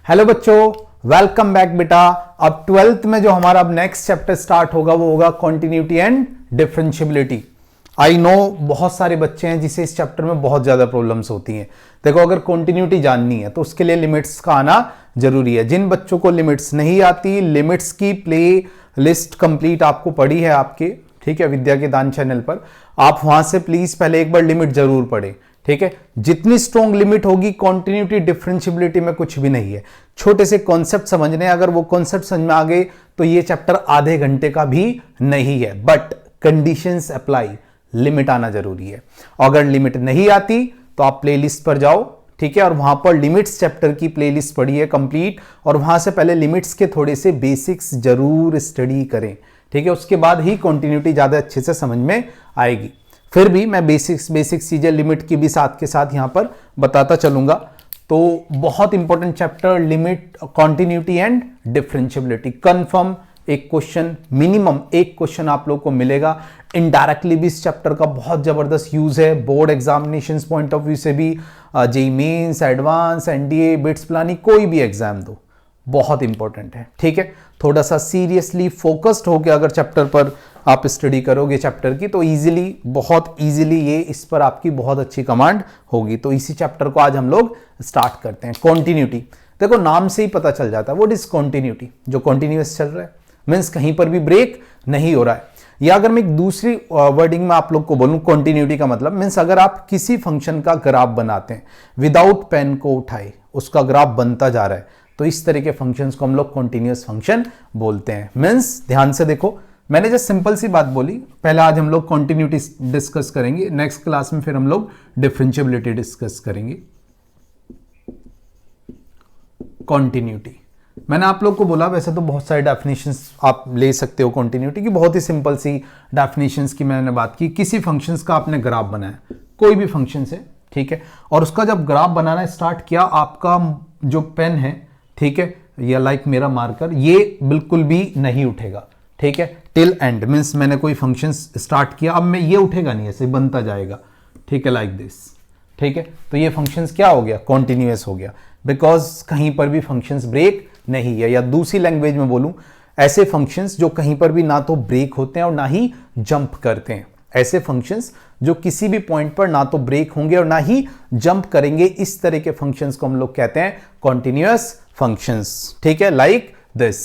Hello बच्चों, welcome back बेटा। अब 12th में जो हमारा अब नेक्स्ट चैप्टर स्टार्ट होगा वो होगा continuity and differentiability. I know बहुत सारे बच्चे हैं जिसे इस चैप्टर में बहुत ज्यादा प्रॉब्लम्स होती हैं। देखो, अगर कॉन्टिन्यूटी जाननी है तो उसके लिए लिमिट्स का आना जरूरी है। जिन बच्चों को लिमिट्स नहीं आती, लिमिट्स की प्ले लिस्ट कंप्लीट आपको पड़ी है आपके, ठीक है, विद्या के दान चैनल पर। आप वहां से प्लीज पहले एक बार लिमिट जरूर पढ़ें, ठीक है। जितनी स्ट्रॉन्ग लिमिट होगी, कॉन्टिन्यूटी डिफरेंशियबिलिटी में कुछ भी नहीं है। छोटे से कॉन्सेप्ट समझने, अगर वो कॉन्सेप्ट समझ में आ गए तो ये चैप्टर आधे घंटे का भी नहीं है। बट कंडीशंस अप्लाई, लिमिट आना जरूरी है। अगर लिमिट नहीं आती तो आप प्लेलिस्ट पर जाओ, ठीक है, और वहां पर लिमिट्स चैप्टर की प्लेलिस्ट पढ़िए कंप्लीट, और वहां से पहले लिमिट्स के थोड़े से बेसिक्स जरूर स्टडी करें, ठीक है। उसके बाद ही कॉन्टिन्यूटी ज्यादा अच्छे से समझ में आएगी। फिर भी मैं बेसिक चीजें लिमिट की भी साथ के साथ यहां पर बताता चलूंगा। तो बहुत important chapter limit, continuity and differentiability. Confirm एक क्वेश्चन, मिनिमम एक क्वेश्चन आप लोग को मिलेगा। इनडायरेक्टली भी इस चैप्टर का बहुत जबरदस्त यूज है, board examination point of view से भी, JEE mains, advance, NDA, BITS Pilani, कोई भी एग्जाम दो, बहुत इंपॉर्टेंट है, ठीक है। थोड़ा सा सीरियसली फोकस्ड होकर अगर चैप्टर पर आप स्टडी करोगे चैप्टर की, तो इजीली, बहुत इजीली ये इस पर आपकी बहुत अच्छी कमांड होगी। तो इसी चैप्टर को आज हम लोग स्टार्ट करते हैं। कॉन्टिन्यूटी, देखो नाम से ही पता चल जाता है व्हाट इज कॉन्टिन्यूटी। जो कॉन्टिन्यूअस चल रहा है मीन्स कहीं पर भी ब्रेक नहीं हो रहा है। या अगर मैं एक दूसरी वर्डिंग में आप लोग को बोलूं, कॉन्टिन्यूटी का मतलब मीन्स अगर आप किसी फंक्शन का ग्राफ बनाते हैं विदाउट पेन को उठाए, उसका ग्राफ बनता जा रहा है, तो इस तरह के फंक्शंस को हम लोग कॉन्टिन्यूअस फंक्शन बोलते हैं। मीन्स ध्यान से देखो, मैंने जस्ट सिंपल सी बात बोली। पहले आज हम लोग कॉन्टिन्यूटी डिस्कस करेंगे, नेक्स्ट क्लास में फिर हम लोग डिफरेंशियबिलिटी डिस्कस करेंगे। कॉन्टिन्यूटी, मैंने आप लोग को बोला वैसे तो बहुत सारे डेफिनेशंस आप ले सकते हो कॉन्टिन्यूटी की। बहुत ही सिंपल सी डेफिनेशंस की मैंने बात की। किसी फंक्शंस का आपने ग्राफ बनाया, कोई भी फंक्शन है, ठीक है, और उसका जब ग्राफ बनाना स्टार्ट किया, आपका जो पेन है, ठीक है, या लाइक मेरा मार्कर, ये बिल्कुल भी नहीं उठेगा, ठीक है, टिल एंड। मीन्स मैंने कोई फंक्शन स्टार्ट किया, अब मैं ये उठेगा नहीं, ऐसे बनता जाएगा, ठीक है, लाइक दिस, ठीक है। तो ये फंक्शंस क्या हो गया, कॉन्टिन्यूअस हो गया, बिकॉज कहीं पर भी फंक्शंस ब्रेक नहीं है। या दूसरी लैंग्वेज में बोलूं, ऐसे फंक्शंस जो कहीं पर भी ना तो ब्रेक होते हैं और ना ही जंप करते हैं। ऐसे फंक्शंस जो किसी भी पॉइंट पर ना तो ब्रेक होंगे और ना ही जंप करेंगे, इस तरह के फंक्शंस को हम लोग कहते हैं कॉन्टिन्यूअस फंक्शंस, ठीक है, लाइक दिस।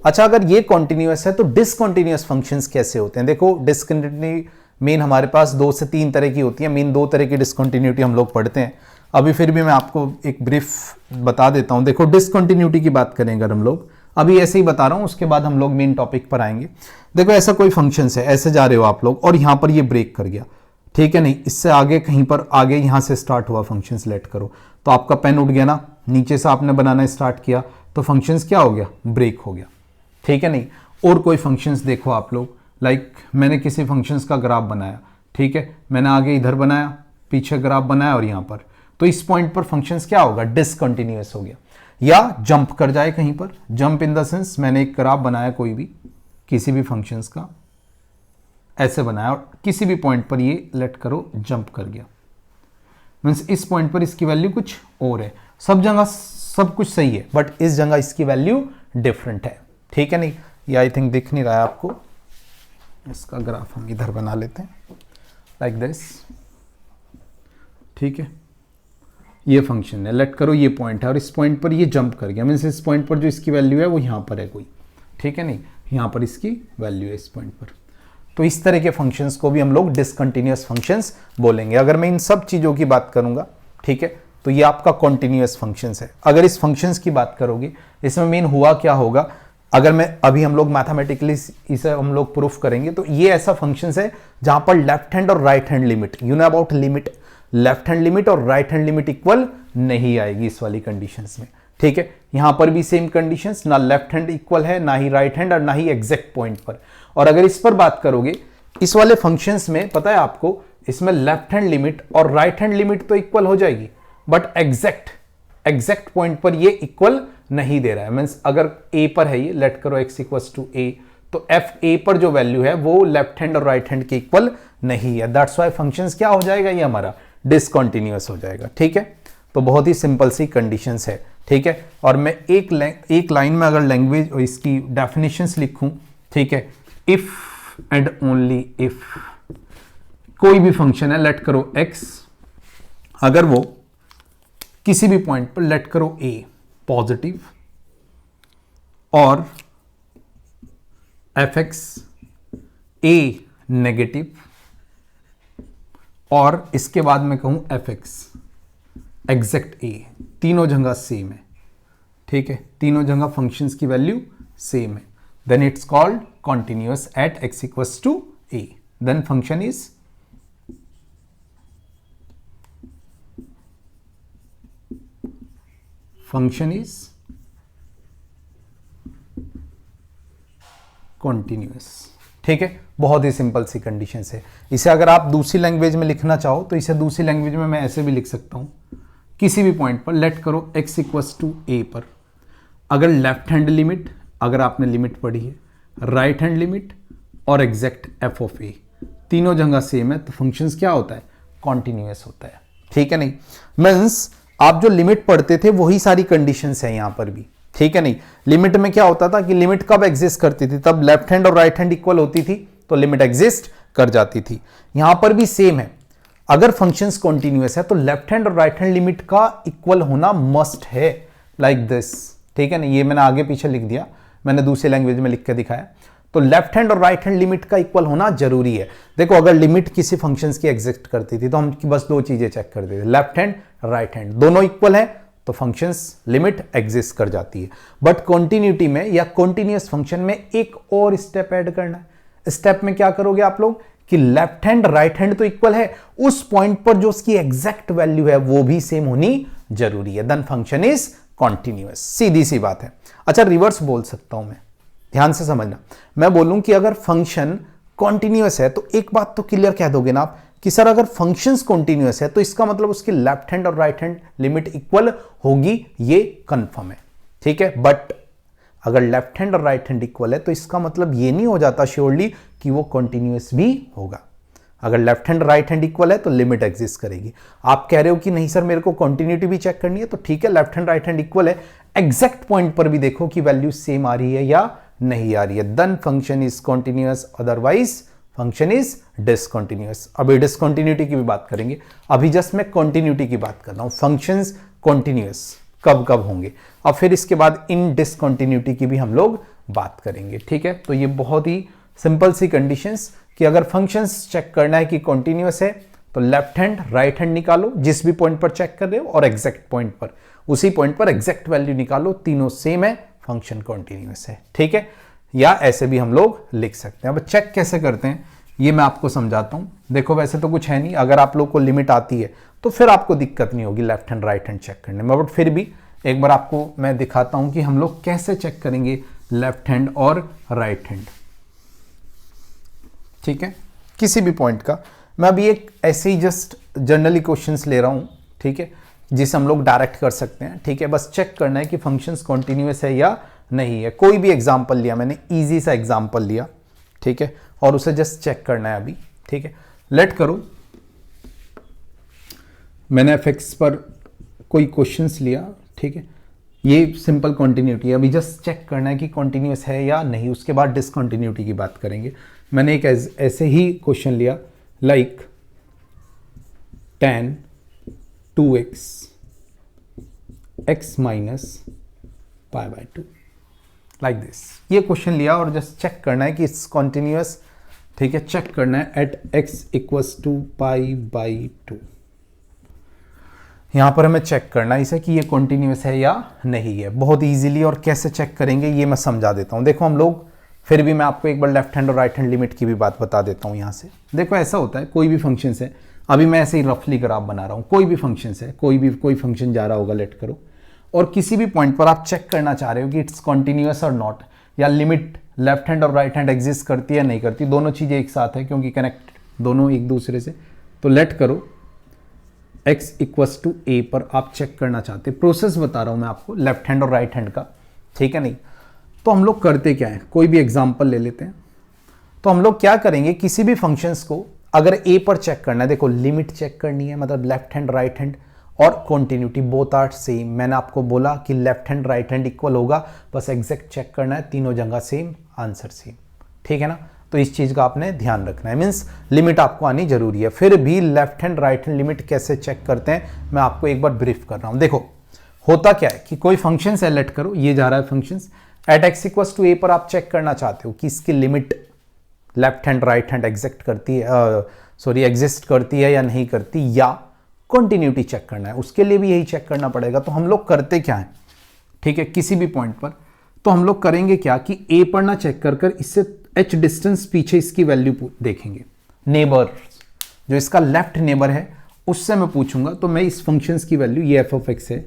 अच्छा, अगर ये कॉन्टिन्यूअस है तो डिसकंटिन्यूअस फंक्शंस कैसे होते हैं? देखो, डिसकंटिन्यूटी मेन हमारे पास 2 से 3 तरह की होती है। मेन 2 तरह की डिसकंटिन्यूटी हम लोग पढ़ते हैं। अभी फिर भी मैं आपको एक ब्रीफ बता देता हूं। देखो, डिसकंटिन्यूटी की बात करें अगर हम लोग, अभी ऐसे ही बता रहा हूं, उसके बाद हम लोग मेन टॉपिक पर आएंगे। देखो, ऐसा कोई फंक्शन है, ऐसे जा रहे हो आप लोग और यहां पर ये ब्रेक कर गया, ठीक है, नहीं, इससे आगे कहीं पर आगे यहां से स्टार्ट हुआ फंक्शन सेलेक्ट करो, तो आपका पेन उठ गया ना, नीचे से आपने बनाना स्टार्ट किया तो फंक्शंस क्या हो गया, ब्रेक हो गया, ठीक है, नहीं। और कोई फंक्शंस देखो आप लोग, लाइक मैंने किसी फंक्शंस का ग्राफ बनाया, ठीक है, मैंने आगे इधर बनाया, पीछे ग्राफ बनाया और यहां पर, तो इस पॉइंट पर फंक्शंस क्या होगा, डिसकंटिन्यूअस हो गया। या जंप कर जाए कहीं पर, जंप इन द सेंस मैंने एक ग्राफ बनाया कोई भी, किसी भी फंक्शंस का ऐसे बनाया और किसी भी पॉइंट पर ये लेट करो जंप कर गया, मीन्स इस पॉइंट पर इसकी वैल्यू कुछ और है। सब जगह सब कुछ सही है, बट इस जगह इसकी वैल्यू डिफरेंट है, ठीक है, नहीं। ये आई थिंक दिख नहीं रहा है आपको, इसका ग्राफ हम इधर बना लेते हैं लाइक दिस, ठीक है। ये फंक्शन है, लेट करो ये पॉइंट है और इस पॉइंट पर ये जंप कर गया, मीन्स इस पॉइंट पर जो इसकी वैल्यू है वो यहां पर है कोई, ठीक है, नहीं, यहां पर इसकी वैल्यू है इस पॉइंट पर। तो इस तरह के फंक्शंस को भी हम लोग डिसकंटिन्यूअस फंक्शंस बोलेंगे। अगर मैं इन सब चीजों की बात करूंगा, ठीक है, तो ये आपका कॉन्टिन्यूअस फंक्शंस है। अगर इस फंक्शंस की बात करोगे, इसमें मेन हुआ क्या होगा, अगर मैं अभी हम लोग मैथमेटिकली इसे हम लोग प्रूफ करेंगे, तो ये ऐसा फंक्शंस है जहां पर लेफ्ट हैंड और right hand limit, you know about limit, left hand limit और राइट हैंड लिमिट इक्वल नहीं आएगी इस वाली कंडीशंस में, ठीक है। यहां पर भी सेम कंडीशंस, ना लेफ्ट हैंड इक्वल है, ना ही राइट हैंड और ना ही एग्जैक्ट पॉइंट पर। और अगर इस पर बात करोगे, इस वाले फंक्शंस में पता है आपको, इसमें लेफ्ट हैंड लिमिट और राइट हैंड लिमिट तो इक्वल हो जाएगी, बट एग्जैक्ट पॉइंट पर ये इक्वल नहीं दे रहा है। मींस अगर a पर है ये, लेट करो x इक्वल्स टू a, तो f a पर जो वैल्यू है वो लेफ्ट हैंड और राइट हैंड के इक्वल नहीं है। दैट्स व्हाई फंक्शंस क्या हो जाएगा, ये हमारा डिसकंटिन्यूअस हो जाएगा, ठीक है। तो बहुत ही सिंपल सी कंडीशंस है। ठीक है। और मैं एक लाइन में अगर लैंग्वेज और इसकी डेफिनेशंस लिखूं, ठीक है, इफ एंड ओनली इफ कोई भी फंक्शन है, लेट करो x, अगर वो किसी भी पॉइंट पर लेट करो a पॉजिटिव और fx a नेगेटिव, और इसके बाद मैं कहूं fx एग्जैक्ट a, तीनों जगह सेम है, ठीक है, तीनों जगह फंक्शंस की वैल्यू सेम है, then it's called continuous at x equals to a, then function is continuous, ठीक है। बहुत ही सिंपल सी कंडीशन है। इसे अगर आप दूसरी लैंग्वेज में लिखना चाहो तो इसे दूसरी लैंग्वेज में मैं ऐसे भी लिख सकता हूं, किसी भी पॉइंट पर लेट करो x इक्वल्स टू a पर, अगर लेफ्ट हैंड लिमिट, अगर आपने लिमिट पढ़ी है, राइट हैंड लिमिट और एग्जैक्ट f ऑफ a तीनों जगह सेम है, तो फंक्शंस क्या होता है, कॉन्टिन्यूअस होता है, ठीक है नहीं। मींस आप जो लिमिट पढ़ते थे वही सारी कंडीशंस है यहां पर भी, ठीक है नहीं। लिमिट में क्या होता था कि लिमिट कब एग्जिस्ट करती थी, तब लेफ्ट हैंड और राइट हैंड इक्वल होती थी तो लिमिट एग्जिस्ट कर जाती थी। यहां पर भी सेम है, अगर फंक्शंस कॉन्टिन्यूअस है तो लेफ्ट हैंड और राइट हैंड लिमिट का इक्वल होना मस्ट है, लाइक दिस, ठीक है ना। ये मैंने आगे पीछे लिख दिया, मैंने दूसरी लैंग्वेज में लिख के दिखाया। तो लेफ्ट हैंड और राइट हैंड लिमिट का इक्वल होना जरूरी है। देखो अगर लिमिट किसी फंक्शंस की एग्जिस्ट करती थी तो हम बस दो चीजें चेक करते थे, लेफ्ट हैंड राइट हैंड दोनों इक्वल है तो फंक्शंस लिमिट एग्जिस्ट कर जाती है। बट कॉन्टिन्यूटी में या कॉन्टिन्यूअस फंक्शन में एक और स्टेप ऐड करना है। स्टेप में क्या करोगे आप लोग कि लेफ्ट हैंड राइट हैंड तो इक्वल है, उस पॉइंट पर जो उसकी एग्जैक्ट वैल्यू है वो भी सेम होनी जरूरी है, देन फंक्शन इज कॉन्टिन्यूअस। सीधी सी बात है। अच्छा रिवर्स बोल सकता हूं मैं, ध्यान से समझना। मैं बोलूं कि अगर फंक्शन कॉन्टिन्यूअस है तो एक बात तो क्लियर कह दोगे ना आप कि सर अगर फंक्शंस कॉन्टिन्यूअस है तो इसका मतलब उसकी लेफ्ट हैंड और राइट हैंड लिमिट इक्वल होगी, ये कंफर्म है, ठीक है। बट अगर लेफ्ट हैंड और राइट हैंड इक्वल है तो इसका मतलब ये नहीं हो जाता श्योरली कि वो कॉन्टिन्यूअस भी होगा। अगर left hand right hand equal है तो लिमिट एग्जिस्ट करेगी। आप कह रहे हो कि नहीं सर मेरे को कॉन्टिन्यूटी भी चेक करनी है, तो ठीक है, left hand right hand equal है, एग्जैक्ट पॉइंट पर भी देखो कि वैल्यू सेम आ रही है या नहीं आ रही है, then function is continuous, otherwise function is discontinuous. अभी डिसकंटिन्यूटी की भी बात करेंगे, अभी जस्ट मैं कॉन्टिन्यूटी की बात कर रहा हूं। फंक्शंस कॉन्टिन्यूअस कब कब होंगे, और फिर इसके बाद इन डिसकंटिन्यूटी की भी हम लोग बात करेंगे, ठीक है। तो ये बहुत ही सिंपल सी कंडीशंस कि अगर फंक्शंस चेक करना है कि कॉन्टिन्यूअस है तो लेफ्ट हैंड राइट हैंड निकालो जिस भी पॉइंट पर चेक कर रहे हो, और एग्जैक्ट पॉइंट पर उसी पॉइंट पर एग्जैक्ट वैल्यू निकालो, तीनों सेम है, फंक्शन कॉन्टिन्यूअस है, ठीक है। या ऐसे भी हम लोग लिख सकते हैं। अब चेक कैसे करते हैं ये मैं आपको समझाता हूं। देखो वैसे तो कुछ है नहीं, अगर आप लोग को लिमिट आती है तो फिर आपको दिक्कत नहीं होगी left hand right hand check करने में, बट फिर भी एक बार आपको मैं दिखाता हूं कि हम लोग कैसे चेक करेंगे लेफ्ट हैंड और राइट हैंड, ठीक है, किसी भी पॉइंट का। मैं अभी एक ऐसे ही जस्ट जनरली क्वेश्चंस ले रहा हूं, ठीक है, जिसे हम लोग डायरेक्ट कर सकते हैं, ठीक है। बस चेक करना है कि फंक्शंस कॉन्टिन्यूअस है या नहीं है। कोई भी एग्जांपल लिया मैंने, इजी सा एग्जांपल लिया, ठीक है, और उसे जस्ट चेक करना है अभी, ठीक है। लेट करो मैंने fx पर कोई क्वेश्चंस लिया, ठीक है, ये सिंपल कॉन्टिन्यूटी है, अभी जस्ट चेक करना है कि कॉन्टिन्यूअस है या नहीं, उसके बाद डिसकॉन्टिन्यूटी की बात करेंगे। मैंने एक ऐसे ही क्वेश्चन लिया, like tan 2x x minus pi by 2, like this. ये क्वेश्चन लिया और जस्ट चेक करना है कि इट्स कॉन्टिन्यूअस, ठीक है, चेक करना है at x equals to pi by 2। यहां पर हमें चेक करना है इसे कि ये कॉन्टिन्यूअस है या नहीं है। बहुत इजीली, और कैसे चेक करेंगे ये मैं समझा देता हूं। देखो हम लोग, फिर भी मैं आपको एक बार लेफ्ट हैंड और राइट हैंड लिमिट की भी बात बता देता हूं। यहां से देखो ऐसा होता है, कोई भी फंक्शन है, अभी मैं ऐसे ही रफली ग्राफ बना रहा हूं, कोई भी फंक्शन है, कोई फंक्शन जा रहा होगा, लेट करो, और किसी भी पॉइंट पर आप चेक करना चाह रहे हो कि इट्स कॉन्टिन्यूअस और नॉट, या लिमिट लेफ्ट हैंड और राइट हैंड एग्जिस्ट करती है नहीं करती, दोनों चीजें एक साथ है क्योंकि कनेक्ट दोनों एक दूसरे से। तो लेट करो x इक्वल्स टू a पर आप चेक करना चाहते, प्रोसेस बता रहा हूं मैं आपको लेफ्ट हैंड और राइट हैंड का, ठीक है नहीं। तो हम लोग करते क्या है, कोई भी एग्जांपल ले लेते हैं। तो हम लोग क्या करेंगे, किसी भी फंक्शंस को अगर a पर चेक करना है, देखो लिमिट चेक करनी है, मतलब लेफ्ट हैंड राइट हैंड, और कॉन्टिन्यूटी बोथ आर सेम। मैंने आपको बोला कि left hand right hand equal होगा, बस एग्जैक्ट चेक करना है, तीनों जगह सेम, आंसर सेम, ठीक है ना। तो इस चीज का आपने ध्यान रखना है, मीन्स लिमिट आपको आनी जरूरी है। फिर भी left hand right hand limit कैसे चेक करते हैं मैं आपको एक बार ब्रीफ कर रहा हूं। देखो होता क्या है कि कोई फंक्शन सेलेक्ट करो, ये जा रहा है function at x equals to a पर, आप चेक करना चाहते हो कि इसकी limit left hand right hand exist करती है या नहीं करती, या कॉन्टिन्यूटी चेक करना है, उसके लिए भी यही चेक करना पड़ेगा। तो हम लोग करते क्या है, ठीक है, किसी भी पॉइंट पर तो हम लोग करेंगे क्या कि ए पर ना चेक कर इससे h डिस्टेंस पीछे इसकी वैल्यू देखेंगे। नेबर जो इसका लेफ्ट नेबर है उससे मैं पूछूंगा, तो मैं इस फंक्शंस की वैल्यू, ये एफ ऑफ एक्स है,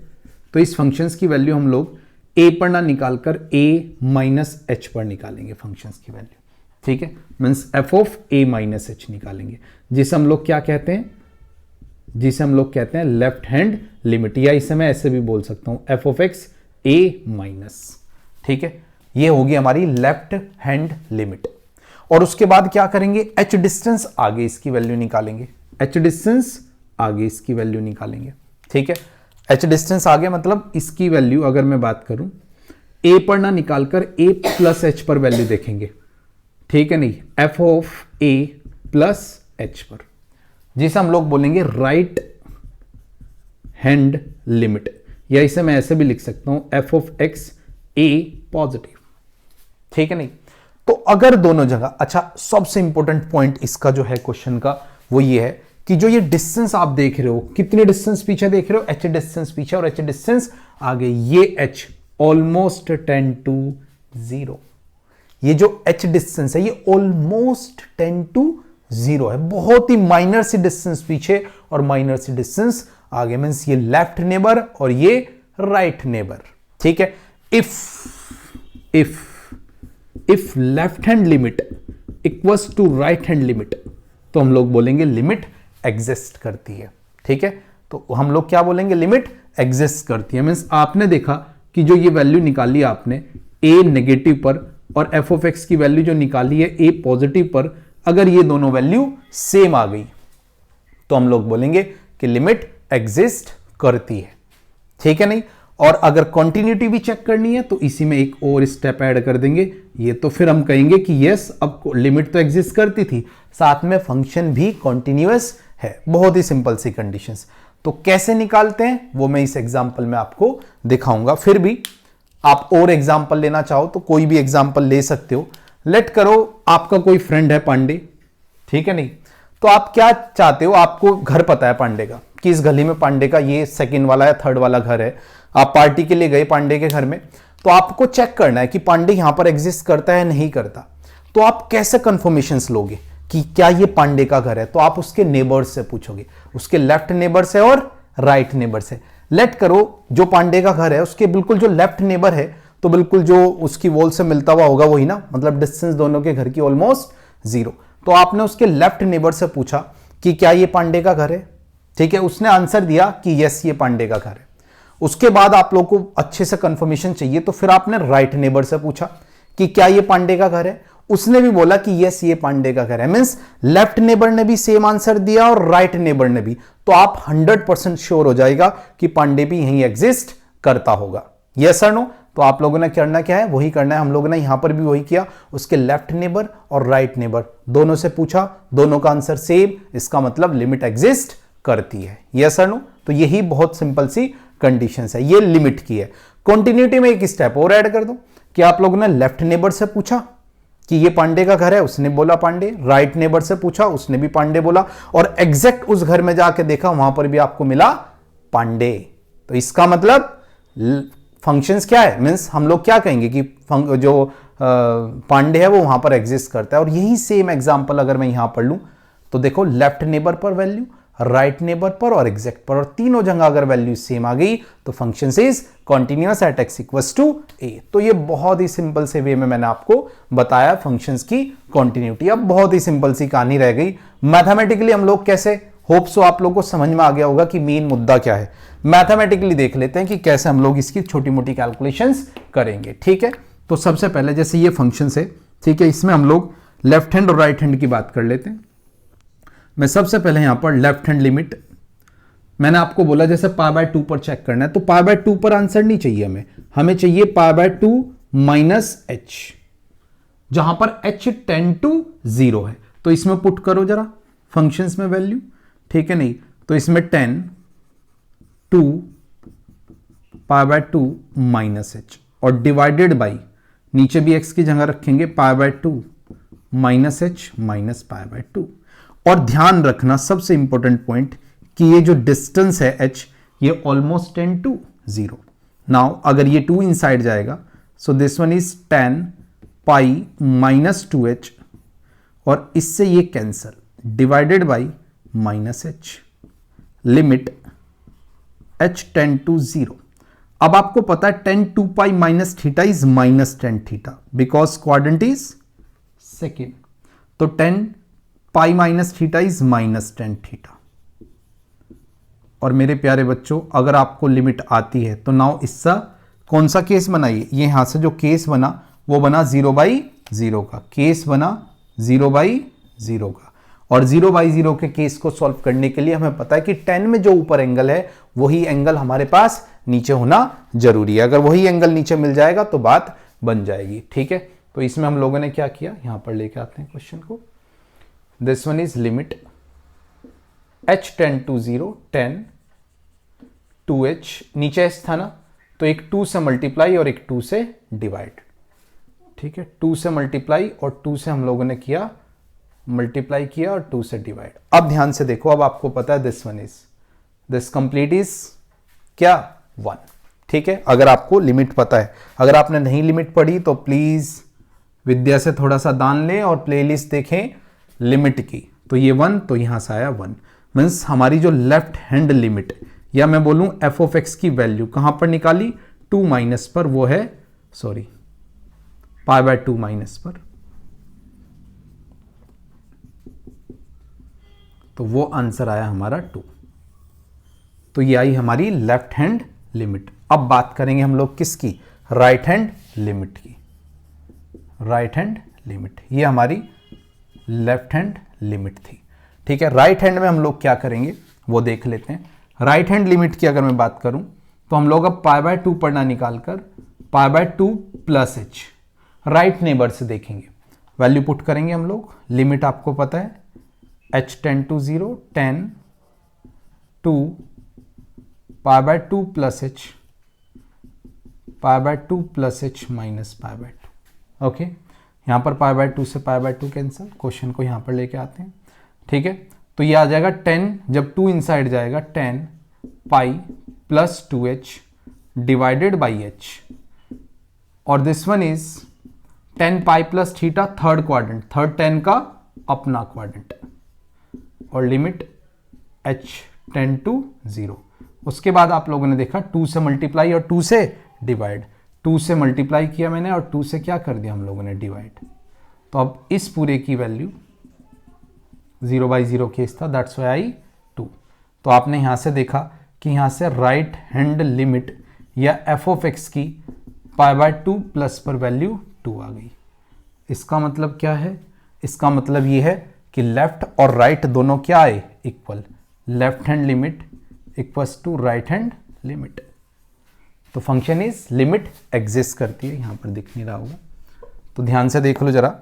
तो इस फंक्शंस की वैल्यू हम लोग a पर ना निकालकर a माइनस एच पर निकालेंगे फंक्शंस की वैल्यू, ठीक है, means F of a minus H निकालेंगे, जिसे हम लोग क्या कहते हैं, जिसे हम लोग कहते हैं लेफ्ट हैंड लिमिट, या इसे मैं ऐसे भी बोल सकता हूं F of x a minus, ठीक है। ये होगी हमारी लेफ्ट हैंड लिमिट। और उसके बाद क्या करेंगे, h डिस्टेंस आगे इसकी वैल्यू निकालेंगे, h डिस्टेंस आगे इसकी वैल्यू निकालेंगे, ठीक है। h डिस्टेंस आगे मतलब इसकी वैल्यू अगर मैं बात करूं a पर ना निकालकर a प्लस एच पर वैल्यू देखेंगे, ठीक है, नहीं, f of a plus H पर, जिसे हम लोग बोलेंगे राइट हैंड लिमिट, या इसे मैं ऐसे भी लिख सकता हूं f of x a positive, ठीक है नहीं। तो अगर दोनों जगह, अच्छा सबसे इंपॉर्टेंट पॉइंट इसका जो है क्वेश्चन का वो ये है कि जो ये डिस्टेंस आप देख रहे हो, कितने डिस्टेंस पीछे देख रहे हो, h डिस्टेंस पीछे और h डिस्टेंस आगे, ये h ऑलमोस्ट 10 to 0, ये जो h डिस्टेंस है ये ऑलमोस्ट 10 to 0 है, बहुत ही माइनर सी डिस्टेंस पीछे और माइनर सी डिस्टेंस आगे, मींस ये लेफ्ट नेबर और ये राइट नेबर, ठीक है। If left hand limit equals to right hand limit, तो हम लोग बोलेंगे लिमिट एग्जिस्ट करती है, ठीक है। तो हम लोग क्या बोलेंगे, लिमिट एग्जिस्ट करती है, मींस आपने देखा कि जो ये वैल्यू निकाली आपने a नेगेटिव पर और f ऑफ x की वैल्यू जो निकाली है a पॉजिटिव पर, अगर ये दोनों वैल्यू सेम आ गई तो हम लोग बोलेंगे कि लिमिट एग्जिस्ट करती है, ठीक है नहीं। और अगर कॉन्टिन्यूटी भी चेक करनी है तो इसी में एक और स्टेप ऐड कर देंगे, ये तो फिर हम कहेंगे कि यस अब लिमिट तो एग्जिस्ट करती थी, साथ में फंक्शन भी कॉन्टिन्यूअस है, बहुत ही सिंपल सी कंडीशंस। तो कैसे निकालते हैं वो मैं इस एग्जांपल में आपको दिखाऊंगा। फिर भी आप और एग्जांपल लेना चाहो तो कोई भी एग्जांपल ले सकते हो। लेट करो आपका कोई फ्रेंड है पांडे, ठीक है नहीं, तो आप क्या चाहते हो, आपको घर पता है पांडे का कि इस गली में पांडे का ये सेकंड वाला या थर्ड वाला घर है, आप पार्टी के लिए गए पांडे के घर में, तो आपको चेक करना है कि पांडे यहां पर एग्जिस्ट करता है नहीं करता। तो आप कैसे कंफर्मेशंस लोगे कि क्या ये पांडे का घर है, तो आप उसके नेबर्स से पूछोगे, उसके लेफ्ट नेबर से और राइट नेबर से। लेट करो जो पांडे का घर है उसके बिल्कुल जो लेफ्ट नेबर है, तो बिल्कुल जो उसकी वॉल से मिलता हुआ होगा वही ना, मतलब डिस्टेंस दोनों के घर की ऑलमोस्ट 0। तो आपने उसके लेफ्ट नेबर से पूछा कि क्या ये पांडे का घर है, ठीक है, उसने आंसर दिया कि यस ये पांडे का घर है। उसके बाद आप लोगों को अच्छे से कंफर्मेशन चाहिए, तो फिर आपने राइट नेबर से पूछा कि क्या ये पांडे का घर है, उसने भी बोला कि यस ये पांडे का घर है, मींस लेफ्ट नेबर ने भी सेम आंसर दिया और राइट नेबर ने भी, तो आप 100% श्योर हो जाएगा कि पांडे भी यहीं एग्जिस्ट करता होगा, यस और नो। तो आप लोगों ने करना क्या है, वही करना है, हम लोगों ने यहां पर भी वही किया, उसके लेफ्ट नेबर और राइट नेबर दोनों से पूछा, दोनों का आंसर सेम, इसका मतलब लिमिट एग्जिस्ट करती है, यस और नो। तो यही बहुत सिंपल सी कंडीशंस है, ये लिमिट की है। कॉन्टिन्यूटी में एक स्टेप और ऐड कर दो कि आप लोगों ने लेफ्ट नेबर से पूछा कि ये पांडे का घर है, उसने बोला पांडे, राइट नेबर से पूछा, उसने भी पांडे बोला, और एग्जैक्ट उस घर में जाके देखा वहां पर भी आपको मिला पांडे। तो इसका मतलब फंक्शंस क्या है, मींस हम लोग क्या कहेंगे कि जो पांडे है वो वहां पर एग्जिस्ट करता है। और यही सेम एग्जांपल अगर मैं यहां पढ़ लूं तो देखो लेफ्ट नेबर पर वैल्यू, राइट नेबर पर और एग्जैक्ट पर, और तीनों जगह अगर वैल्यू सेम आ गई तो function is continuous at x equals to a. तो ये बहुत ही सिंपल से वे में मैंने आपको बताया फंक्शंस की कॉन्टिन्यूटी। अब बहुत ही सिंपल सी कहानी रह गई, मैथमेटिकली हम लोग कैसे, होप सो आप लोग को समझ में आ गया होगा कि मेन मुद्दा क्या है। मैथमेटिकली देख लेते हैं कि कैसे हम लोग इसकी छोटी मोटी कैलकुलेशंस करेंगे, ठीक है। तो सबसे पहले जैसे ये फंक्शन है, ठीक है, इसमें हम लोग लेफ्ट हैंड और राइट हैंड की बात कर लेते हैं। मैं सबसे पहले यहां पर लेफ्ट हैंड लिमिट मैंने आपको बोला जैसे पाई बाय 2 पर चेक करना है, तो पाई बाय 2 पर आंसर नहीं चाहिए हमें चाहिए पाई बाय 2 माइनस एच, जहां पर h टेंड टू 0 है। तो इसमें पुट करो जरा फंक्शंस में वैल्यू, ठीक है नहीं, तो इसमें 10 2 पाई बाय 2 माइनस एच और डिवाइडेड बाई, नीचे भी x की जगह रखेंगे पाई by 2 minus H minus pi by 2। और ध्यान रखना सबसे इंपॉर्टेंट पॉइंट कि ये जो डिस्टेंस है h, ये ऑलमोस्ट टेंड टू 0। नाउ अगर ये 2 इनसाइड जाएगा, so this one is 10 pi minus 2h और इससे ये cancel, divided by minus h, limit h tend to 0। अब आपको पता है 10 2 pi minus theta is minus 10 theta because quadrant is second, तो 10 pi minus theta is minus 10 theta. और मेरे प्यारे बच्चों, अगर आपको लिमिट आती है तो नाउ इसका कौन सा केस बनाइए, ये यहां से जो केस बना वो बना 0/0 का केस बना, 0/0 का। और 0/0 के केस को सॉल्व करने के लिए हमें पता है कि 10 में जो ऊपर एंगल है वही एंगल हमारे पास नीचे होना जरूरी है। अगर वही एंगल नीचे मिल जाएगा तो बात बन जाएगी, ठीक है। तो इसमें हम लोगों ने क्या किया, यहां पर लेके आते हैं क्वेश्चन को। This one is limit h tend to 0, 10 2h, नीचे h था ना, तो एक 2 से मल्टीप्लाई और एक 2 से डिवाइड, ठीक है। 2 से मल्टीप्लाई और 2 से हम लोगों ने किया मल्टीप्लाई किया और 2 से डिवाइड। अब ध्यान से देखो, अब आपको पता है this one is, this complete is क्या 1, ठीक है। अगर आपको लिमिट पता है, अगर आपने नहीं लिमिट पढ़ी तो प्लीज विद्या से थोड़ा सा दान लें और प्लेलिस्ट देखें लिमिट की। तो ये 1, तो यहां से आया 1, मीन्स हमारी जो लेफ्ट हैंड लिमिट, या मैं बोलूं एफ ऑफ एक्स की वैल्यू कहां पर निकाली, 2 माइनस पर, वो है सॉरी पाई बाय 2 माइनस पर, तो वो आंसर आया हमारा 2। तो ये आई हमारी लेफ्ट हैंड लिमिट। अब बात करेंगे हम लोग किसकी, राइट हैंड लिमिट की। राइट हैंड लिमिट, ये हमारी लेफ्ट हैंड लिमिट थी, ठीक है। राइट हैंड में हम लोग क्या करेंगे वो देख लेते हैं। राइट हैंड लिमिट की अगर मैं बात करूं तो हम लोग अब पाई बाय 2 पढ़ना निकालकर पाई by 2 plus H right neighbour से देखेंगे, वैल्यू पुट करेंगे हम लोग। लिमिट आपको पता है h tend to 0, 10 2 pi by 2 plus h, pi by 2 plus h minus pi by 2। Okay, यहां पर पाई बाय 2 से पाई बाय 2 कैंसिल, क्वेश्चन को यहां पर लेके आते हैं, ठीक है। तो ये आ जाएगा 10, जब 2 इनसाइड जाएगा 10 pi plus 2h divided by h, और this one is 10 pi plus theta, third quadrant, third 10 का अपना क्वाड्रेंट, और लिमिट h टेंड टू 0। उसके बाद आप लोगों ने देखा 2 से मल्टीप्लाई और 2 से डिवाइड, 2 से मल्टीप्लाई किया मैंने और 2 से क्या कर दिया हम लोगों ने डिवाइड। तो अब इस पूरे की वैल्यू 0/0 केस था, दैट्स वाई आई 2। तो आपने यहां से देखा कि यहां से राइट हैंड लिमिट या एफ ऑफ एक्स की पाई बाय 2 प्लस पर वैल्यू 2 आ गई। इसका मतलब क्या है, इसका मतलब ये है कि लेफ्ट और राइट दोनों क्या आए, equal. Left hand limit equals to right hand limit. तो फंक्शन इज लिमिट एग्जिस्ट करती है, यहां पर दिख नहीं रहा होगा तो ध्यान से देख लो जरा।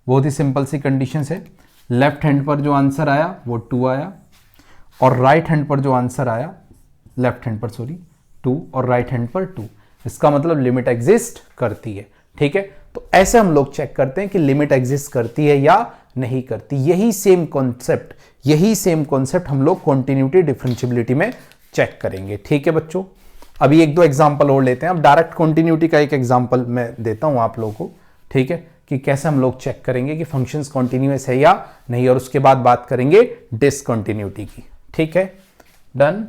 बहुत ही सिंपल सी कंडीशन है, लेफ्ट हैंड पर जो आंसर आया वो 2 आया, और राइट हैंड पर जो आंसर आया, लेफ्ट हैंड पर सॉरी 2 और राइट हैंड पर 2। इसका मतलब लिमिट एग्जिस्ट करती है, ठीक है। तो ऐसे हम लोग चेक करते हैं कि लिमिट एग्जिस्ट करती है या नहीं करती। यही सेम कॉन्सेप्ट हम लोग कॉन्टिन्यूटी डिफरेंशियबिलिटी में चेक करेंगे, ठीक है बच्चों। अभी एक दो एग्जांपल और लेते हैं। अब डायरेक्ट कॉन्टिन्यूटी का एक एग्जांपल मैं देता हूं आप लोगों को, ठीक है, कि कैसे हम लोग चेक करेंगे कि फंक्शंस कॉन्टिन्यूअस है या नहीं, और उसके बाद बात करेंगे डिसकंटिन्यूटी की, ठीक है। डन।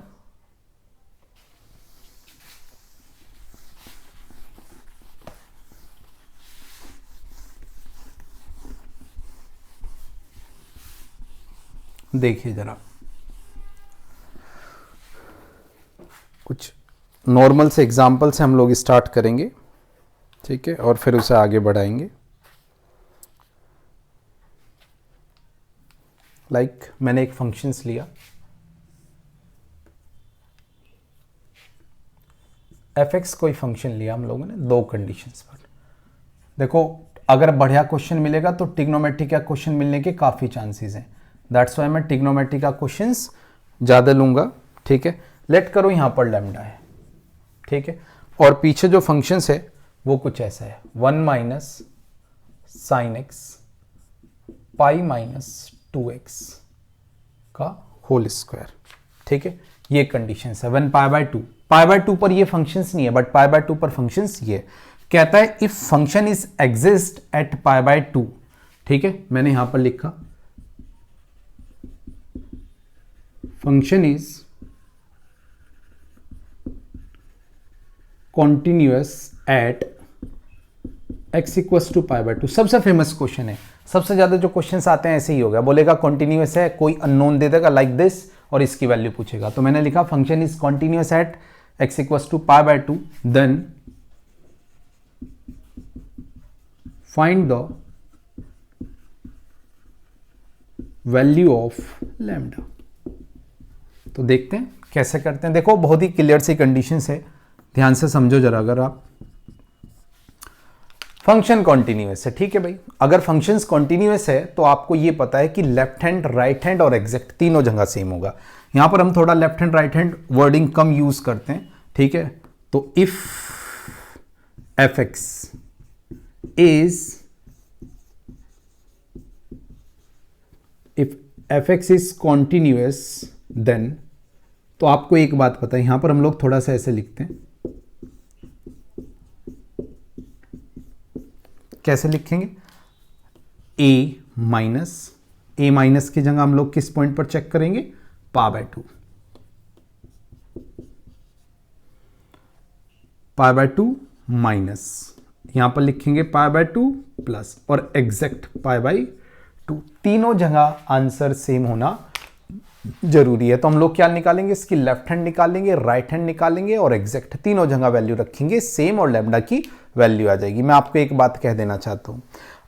देखिए जरा, कुछ नॉर्मल से एग्जाम्पल से हम लोग स्टार्ट करेंगे, ठीक है, और फिर उसे आगे बढ़ाएंगे। लाइक मैंने एक फंक्शंस लिया एफ एक्स कोई फंक्शन लिया हम लोगों ने दो कंडीशंस पर। देखो अगर बढ़िया क्वेश्चन मिलेगा तो ट्रिग्नोमेट्री का क्वेश्चन मिलने के काफ़ी चांसेस हैं, दैट्स वाई मैं ट्रिग्नोमेट्री का क्वेश्चंस ज़्यादा लूँगा। ठीक है, लेट करो यहाँ पर लैम्डा है, ठीक है, और पीछे जो फंक्शंस है वो कुछ ऐसा है 1 minus sine x pi minus 2x का होल स्क्वायर। ठीक है, ये कंडीशंस है 1 पाई बाय 2 पर ये फंक्शंस नहीं है, बट पाई बाय 2 पर फंक्शंस ये कहता है if function is exist at pi by 2। ठीक है, मैंने यहां पर लिखा function is continuous at x equals to pi by 2। सबसे फेमस क्वेश्चन है, सबसे ज्यादा जो क्वेश्चंस आते हैं ऐसे ही होगा, बोलेगा कॉन्टिन्यूअस है, कोई अननोन दे देगा लाइक दिस और इसकी वैल्यू पूछेगा। तो मैंने लिखा function is continuous at x equals to pi by 2, then find the value of lambda. तो देखते हैं कैसे करते हैं। देखो बहुत ही क्लियर सी कंडीशंस है, ध्यान से समझो जरा। अगर आप फंक्शन कॉन्टिन्यूअस है, ठीक है भाई, अगर फंक्शंस कॉन्टिन्यूअस है तो आपको ये पता है कि लेफ्ट हैंड, राइट हैंड और एग्जैक्ट तीनों जगह सेम होगा। यहां पर हम थोड़ा left hand right hand wording कम यूज करते हैं, ठीक है। तो if f x is continuous then, तो आपको एक बात पता है, यहां पर हम लोग थोड़ा सा ऐसे लिखते हैं, कैसे लिखेंगे, ए माइनस की जगह हम लोग किस पॉइंट पर चेक करेंगे, पाई बाय 2, पाई बाय 2 माइनस, यहां पर लिखेंगे पाई बाय 2 प्लस और एग्जैक्ट पाई बाय 2। तीनों जगह आंसर सेम होना जरूरी है। तो हम लोग क्या निकालेंगे, इसकी लेफ्ट हैंड निकालेंगे, राइट हैंड निकालेंगे और एग्जैक्ट तीनों जगह वैल्यू रखेंगे सेम और लैम्डा की वैल्यू आ जाएगी। मैं आपको एक बात कह देना चाहता हूं,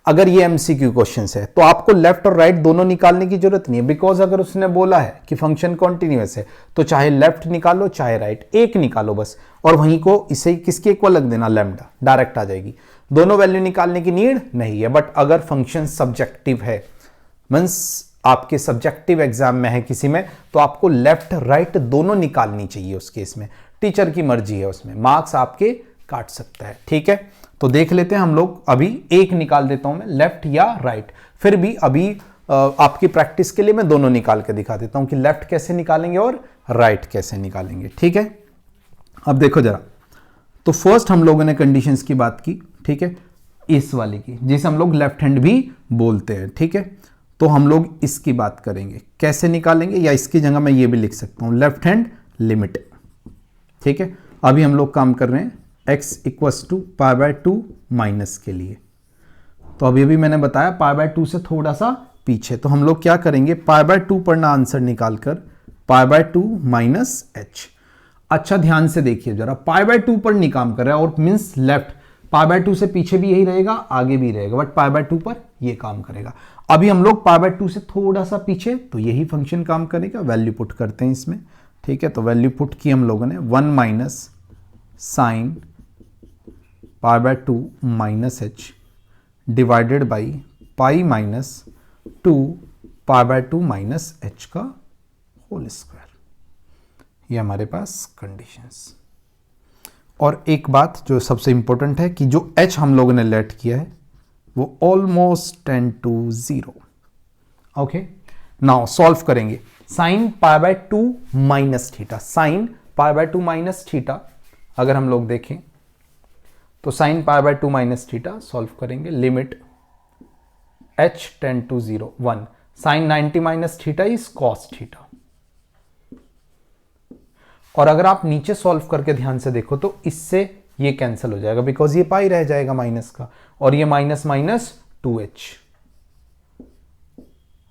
अगर ये एमसीक्यू क्वेश्चंस है तो आपको लेफ्ट और राइट दोनों निकालने की जरूरत नहीं है, बिकॉज अगर उसने बोला है कि फंक्शन कॉन्टिन्यूअस है तो चाहे लेफ्ट निकालो चाहे राइट, एक निकालो बस, और वहीं को इसे किसके इक्वल लग देना, लैम्डा, डायरेक्ट आ जाएगी। दोनों वैल्यू निकालने की नीड नहीं है। बट अगर फंक्शन सब्जेक्टिव है, मींस आपके सब्जेक्टिव एग्जाम में है किसी में, तो आपको लेफ्ट राइट दोनों निकालनी चाहिए। उस केस में टीचर की मर्जी है, उसमें मार्क्स आपके काट सकता है। ठीक है, तो देख लेते हैं हम लोग। अभी एक निकाल देता हूं मैं, लेफ्ट या राइट, फिर भी अभी आपकी प्रैक्टिस के लिए मैं दोनों निकाल के दिखा देता हूं कि लेफ्ट कैसे निकालेंगे और राइट कैसे निकालेंगे। ठीक है, अब देखो जरा, तो फर्स्ट हम लोगों ने कंडीशंस की बात की, ठीक है, इस वाली की, जिसे हम लोग लेफ्ट हैंड भी बोलते हैं। ठीक है, तो हम लोग इसकी बात करेंगे, कैसे निकालेंगे, या इसकी जगह मैं ये भी लिख सकता हूं, लेफ्ट हैंड लिमिट। ठीक है, अभी हम लोग काम कर रहे हैं x equals to pi by 2 minus के लिए। तो अभी भी मैंने बताया पाई बाय 2 से थोड़ा सा पीछे, तो हम लोग क्या करेंगे, पाई बाय 2 पर ना आंसर निकालकर पाई बाय 2 माइनस एच। अच्छा ध्यान से देखिए जरा, पाई बाय 2 पर नहीं काम कर रहा है, और मीन्स लेफ्ट पाई बाय 2 से पीछे भी यही रहेगा, आगे भी रहेगा, बट पाई बाय 2 पर ये काम करेगा। अभी हम लोग पाई बाय 2 से थोड़ा सा पीछे, तो यही फंक्शन काम करेगा। वैल्यू पुट करते हैं इसमें, ठीक है, तो वैल्यू पुट की हम लोगों ने 1 minus sign pi by 2 minus H divided by pi minus 2 pi by 2 minus H का होल स्क्वायर। ये हमारे पास कंडीशंस। और एक बात जो सबसे इंपॉर्टेंट है कि जो h हम लोगों ने लेट किया है वो almost 10 to 0। Okay, now solve करेंगे। Sine pi by 2 minus theta, sine pi by 2 minus theta अगर हम लोग देखें तो sine pi by 2 minus theta solve करेंगे, limit h 10 to 0 1, sine 90 minus theta is cos theta. और अगर आप नीचे सॉल्व करके ध्यान से देखो तो इससे ये कैंसिल हो जाएगा, बिकॉज ये पाई रह जाएगा माइनस का, और ये माइनस माइनस 2h,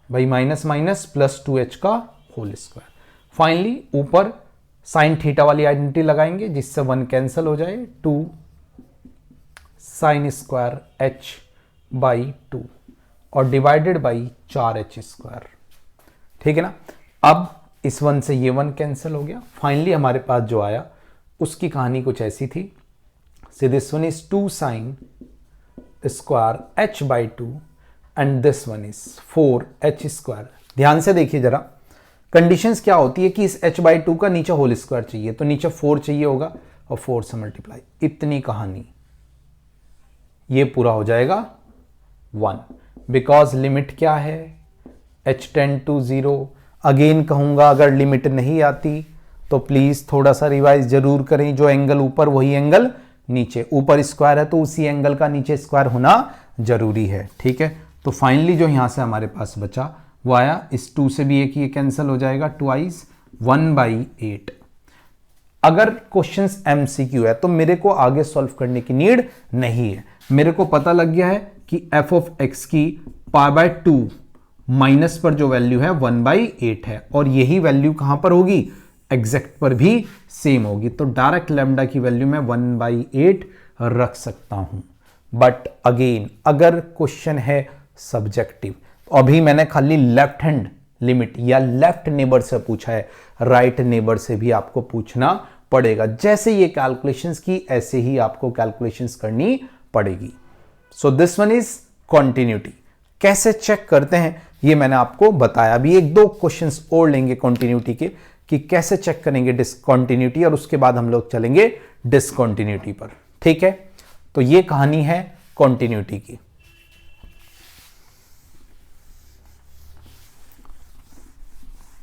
भाई माइनस माइनस प्लस 2h का होल स्क्वायर। फाइनली ऊपर साइन थीटा वाली आइडेंटिटी लगाएंगे जिससे 1 कैंसिल हो जाए, 2 साइन स्क्वायर h बाई 2 और डिवाइडेड बाई 4h स्क्वायर। ठीक है ना, अब इस 1 से ये 1 कैंसिल हो गया। फाइनली हमारे पास जो आया उसकी कहानी कुछ ऐसी थी, से this one is 2 sin square h/2 and this one is 4h square. ध्यान से देखिए जरा, कंडीशंस क्या होती है कि इस h/2 का नीचे होल स्क्वायर चाहिए, तो नीचे 4 चाहिए होगा और 4 से मल्टीप्लाई, इतनी कहानी, ये पूरा हो जाएगा 1, बिकॉज लिमिट क्या है h टेंड टू 0। अगेन कहूंगा अगर लिमिट नहीं आती तो प्लीज थोड़ा सा रिवाइज जरूर करें, जो एंगल ऊपर वही एंगल नीचे, ऊपर स्क्वायर है तो उसी एंगल का नीचे स्क्वायर होना जरूरी है, ठीक है। तो फाइनली जो यहां से हमारे पास बचा वो आया, इस 2 से भी एक ये कैंसिल हो जाएगा, ट्वाइस 1/8। अगर क्वेश्चंस एमसीक्यू है तो मेरे को आगे सॉल्व करने की नीड नहीं है, मेरे को पता लग गया है कि f ऑफ x की π/2 माइनस पर जो वैल्यू है 1/8 है, और यही वैल्यू कहां पर होगी, एग्जैक्ट पर भी सेम होगी, तो डायरेक्ट लैम्डा की वैल्यू मैं 1/8 रख सकता हूं। बट अगेन अगर क्वेश्चन है सब्जेक्टिव, तो अभी मैंने खाली लेफ्ट हैंड लिमिट या लेफ्ट नेबर से पूछा है, राइट नेबर से भी आपको पूछना पड़ेगा। जैसे ये कैलकुलेशंस की ऐसे ही आपको कैलकुलेशंस करनी पड़ेगी। सो दिस वन इज कॉन्टिन्यूटी। कैसे चेक करते हैं ये मैंने आपको बताया। अभी 1-2 क्वेश्चंस और लेंगे कॉन्टिन्यूटी के कि कैसे चेक करेंगे डिसकॉन्टिन्यूटी, और उसके बाद हम लोग चलेंगे डिसकॉन्टिन्यूटी पर, ठीक है। तो ये कहानी है कॉन्टिन्यूटी की।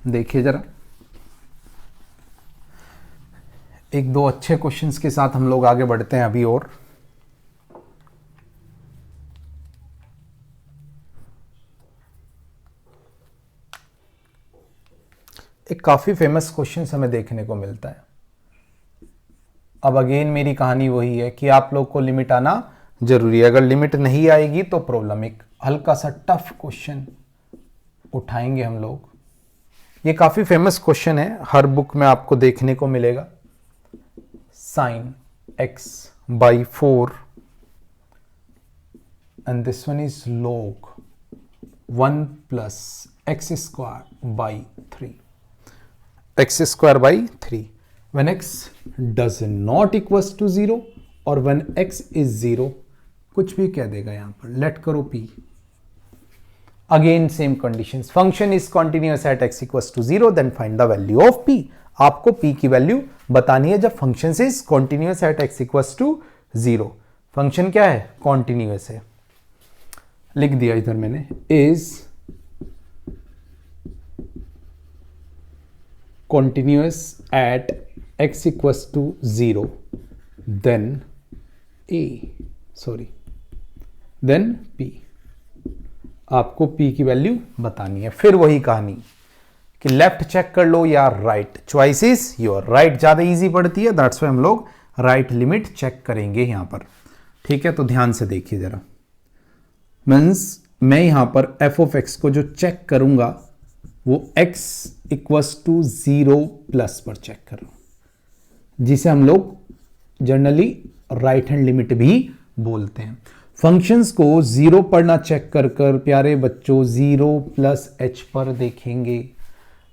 देखिए जरा, 1-2 अच्छे क्वेश्चंस के साथ हम लोग आगे बढ़ते हैं अभी। और एक काफी फेमस क्वेश्चन हमें देखने को मिलता है। अब अगेन मेरी कहानी वही है कि आप लोग को लिमिट आना जरूरी है, अगर लिमिट नहीं आएगी तो प्रॉब्लम। एक हल्का सा टफ क्वेश्चन उठाएंगे हम लोग। ये काफी फेमस क्वेश्चन है, हर बुक में आपको देखने को मिलेगा। sin x/4 and this one is log 1 plus x² 3 when x does not equals to 0 और when x is 0, कुछ भी कह देगा यहां पर, लेट करो p। Again same conditions, function is continuous at x equals to 0 then find the value of p। आपको p की वैल्यू बतानी है जब function is continuous at x equals to 0। Function क्या है, कॉन्टिन्यूअस है, लिख दिया इधर मैंने, is continuous at x equals to 0 then then p। आपको p की वैल्यू बतानी है। फिर वही कहानी कि लेफ्ट चेक कर लो या right, choice is your. Right ज्यादा इजी पड़ती है, दैट्स व्हाई हम लोग राइट लिमिट चेक करेंगे यहां पर, ठीक है। तो ध्यान से देखिए जरा, मीन्स मैं यहां पर f ऑफ x को जो चेक करूंगा वो x इक्वल्स टू 0 प्लस पर चेक कर रहा हूं, जिसे हम लोग जनरली राइट हैंड लिमिट भी बोलते हैं। फंक्शंस को 0 पर ना चेक कर कर प्यारे बच्चों 0 प्लस h पर देखेंगे।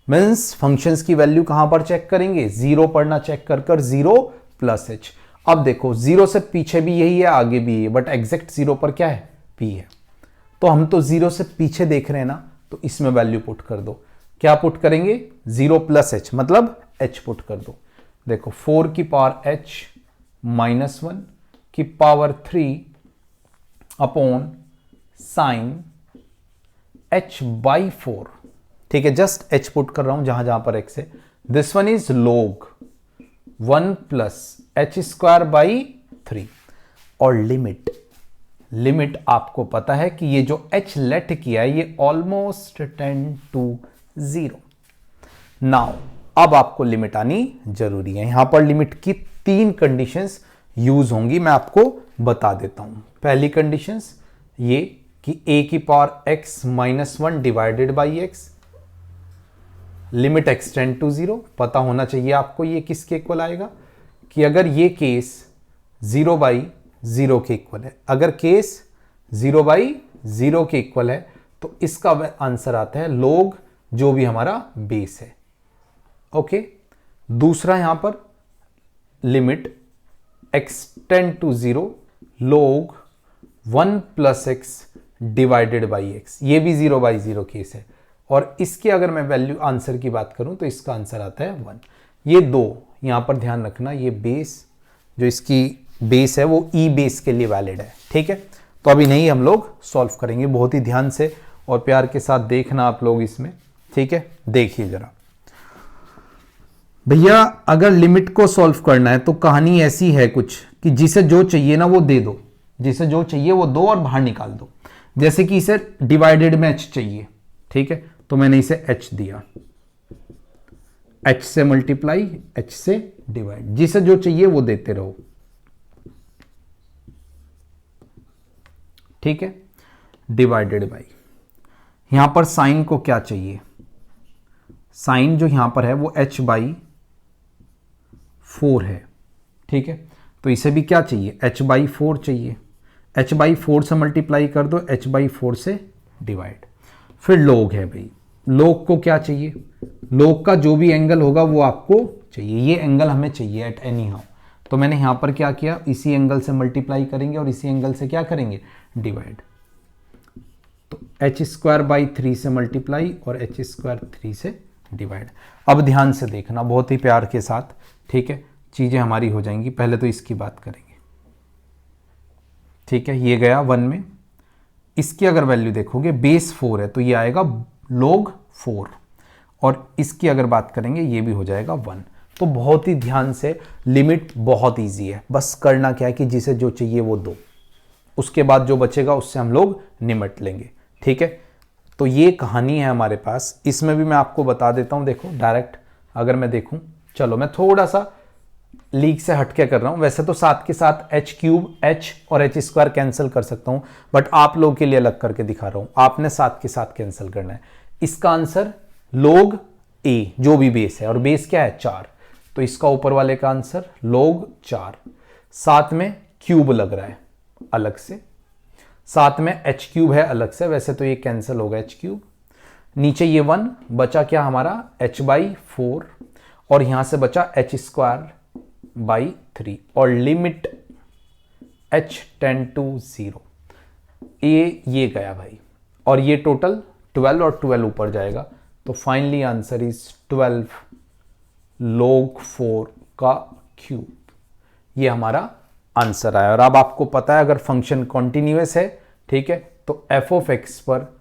मीन्स फंक्शंस की वैल्यू कहां पर चेक करेंगे, 0 पर ना चेक कर कर 0 प्लस h। अब देखो 0 से पीछे भी यही है, आगे भी है, बट एग्जैक्ट 0 पर क्या है, p है। तो हम तो 0 से पीछे देख रहे हैं ना, तो इसमें वैल्यू पुट कर दो। क्या पुट करेंगे, 0 प्लस h मतलब h पुट कर दो। देखो 4 की पावर h माइनस 1 की पावर 3 अपॉन साइन h/4, ठीक है। जस्ट h पुट कर रहा हूं जहां जहां पर x है। This one is log 1 plus h²/3 और लिमिट आपको पता है कि ये जो h लेट किया है ये ऑलमोस्ट टेंड टू 0। नाउ अब आपको लिमिट आनी जरूरी है। यहां पर लिमिट की 3 कंडीशंस यूज होंगी, मैं आपको बता देता हूं। पहली कंडीशंस ये कि a की power x minus 1 divided by x, limit x tend to 0। पता होना चाहिए आपको ये किसके इक्वल आएगा, कि अगर ये केस 0/0 के इक्वल है, अगर केस 0/0 के इक्वल है तो इसका आंसर आता है log जो भी हमारा बेस है, ओके। दूसरा यहां पर limit x tend to 0 log 1 plus x divided by x, ये भी 0/0 केस है। और इसकी अगर मैं वैल्यू आंसर की बात करूं तो इसका आंसर आता है 1। ये दो यहां पर ध्यान रखना, ये बेस जो इसकी बेस है वो ई बेस के लिए वैलिड है, ठीक है। तो अभी नहीं हम लोग सॉल्व करेंगे, बहुत ही ध्यान से और प्यार के साथ देखना आप लोग इसमें, ठीक है। देखिए जरा भैया, अगर लिमिट को सॉल्व करना है तो कहानी ऐसी है कुछ कि जिसे जो चाहिए ना वो दे दो, जिसे जो चाहिए वो दो और बाहर निकाल दो। जैसे कि इसे डिवाइडेड में h चाहिए, ठीक है, तो मैंने इसे h दिया, h से मल्टीप्लाई h से डिवाइड, जिसे जो चाहिए वो देते रहो, ठीक है। डिवाइडेड बाई, यहां पर साइन को क्या चाहिए, साइन जो यहां पर है वो h/4 है, ठीक है। तो इसे भी क्या चाहिए, h/4 चाहिए, h/4 से मल्टीप्लाई कर दो, h/4 से डिवाइड। फिर लोग है भाई, लोग को क्या चाहिए, लोग का जो भी एंगल होगा वो आपको चाहिए, ये एंगल हमें चाहिए एट एनी हाउ। तो मैंने यहां पर क्या किया, इसी एंगल से मल्टीप्लाई करेंगे और इसी एंगल से क्या करेंगे, डिवाइड। तो h²/3 से मल्टीप्लाई और h² 3 से डिवाइड। अब ध्यान से देखना बहुत ही प्यार के साथ, ठीक है, चीजें हमारी हो जाएंगी। पहले तो इसकी बात करेंगे, ठीक है। ये गया 1 में, इसकी अगर वैल्यू देखोगे बेस 4 है तो ये आएगा log 4, और इसकी अगर बात करेंगे ये भी हो जाएगा 1। तो बहुत ही ध्यान से, लिमिट बहुत इजी है, बस करना क्या है कि जिसे जो चाहिए वो दो, उसके बाद जो बचेगा उससे हम लोग निमट लेंगे, ठीक है। तो ये कहानी है हमारे पास। इसमें भी मैं आपको बता देता हूं, देखो डायरेक्ट अगर मैं देखूं, चलो मैं थोड़ा सा लीक से हटके कर रहा हूं, वैसे तो साथ के साथ h³ h और h² कैंसिल कर सकता हूं, बट आप लोगों के लिए अलग करके दिखा रहा हूं, आपने साथ के साथ कैंसिल करना है। इसका आंसर log a, जो भी बेस है, और बेस क्या है 4, तो इसका ऊपर वाले का आंसर log 4, साथ में क्यूब लग रहा है अलग से, साथ में h³ है अलग से, वैसे तो ये कैंसिल होगा h³, नीचे ये 1 बचा क्या हमारा h/4, और यहां से बचा h²/3, और लिमिट h टेंड टू 0, ये गया भाई, और ये टोटल 12 और 12 ऊपर जाएगा। तो फाइनली आंसर इज 12 log 4 का क्यूब, ये हमारा आंसर आया। और अब आपको पता है अगर फंक्शन कॉन्टिन्यूअस है, ठीक है, तो f(x) पर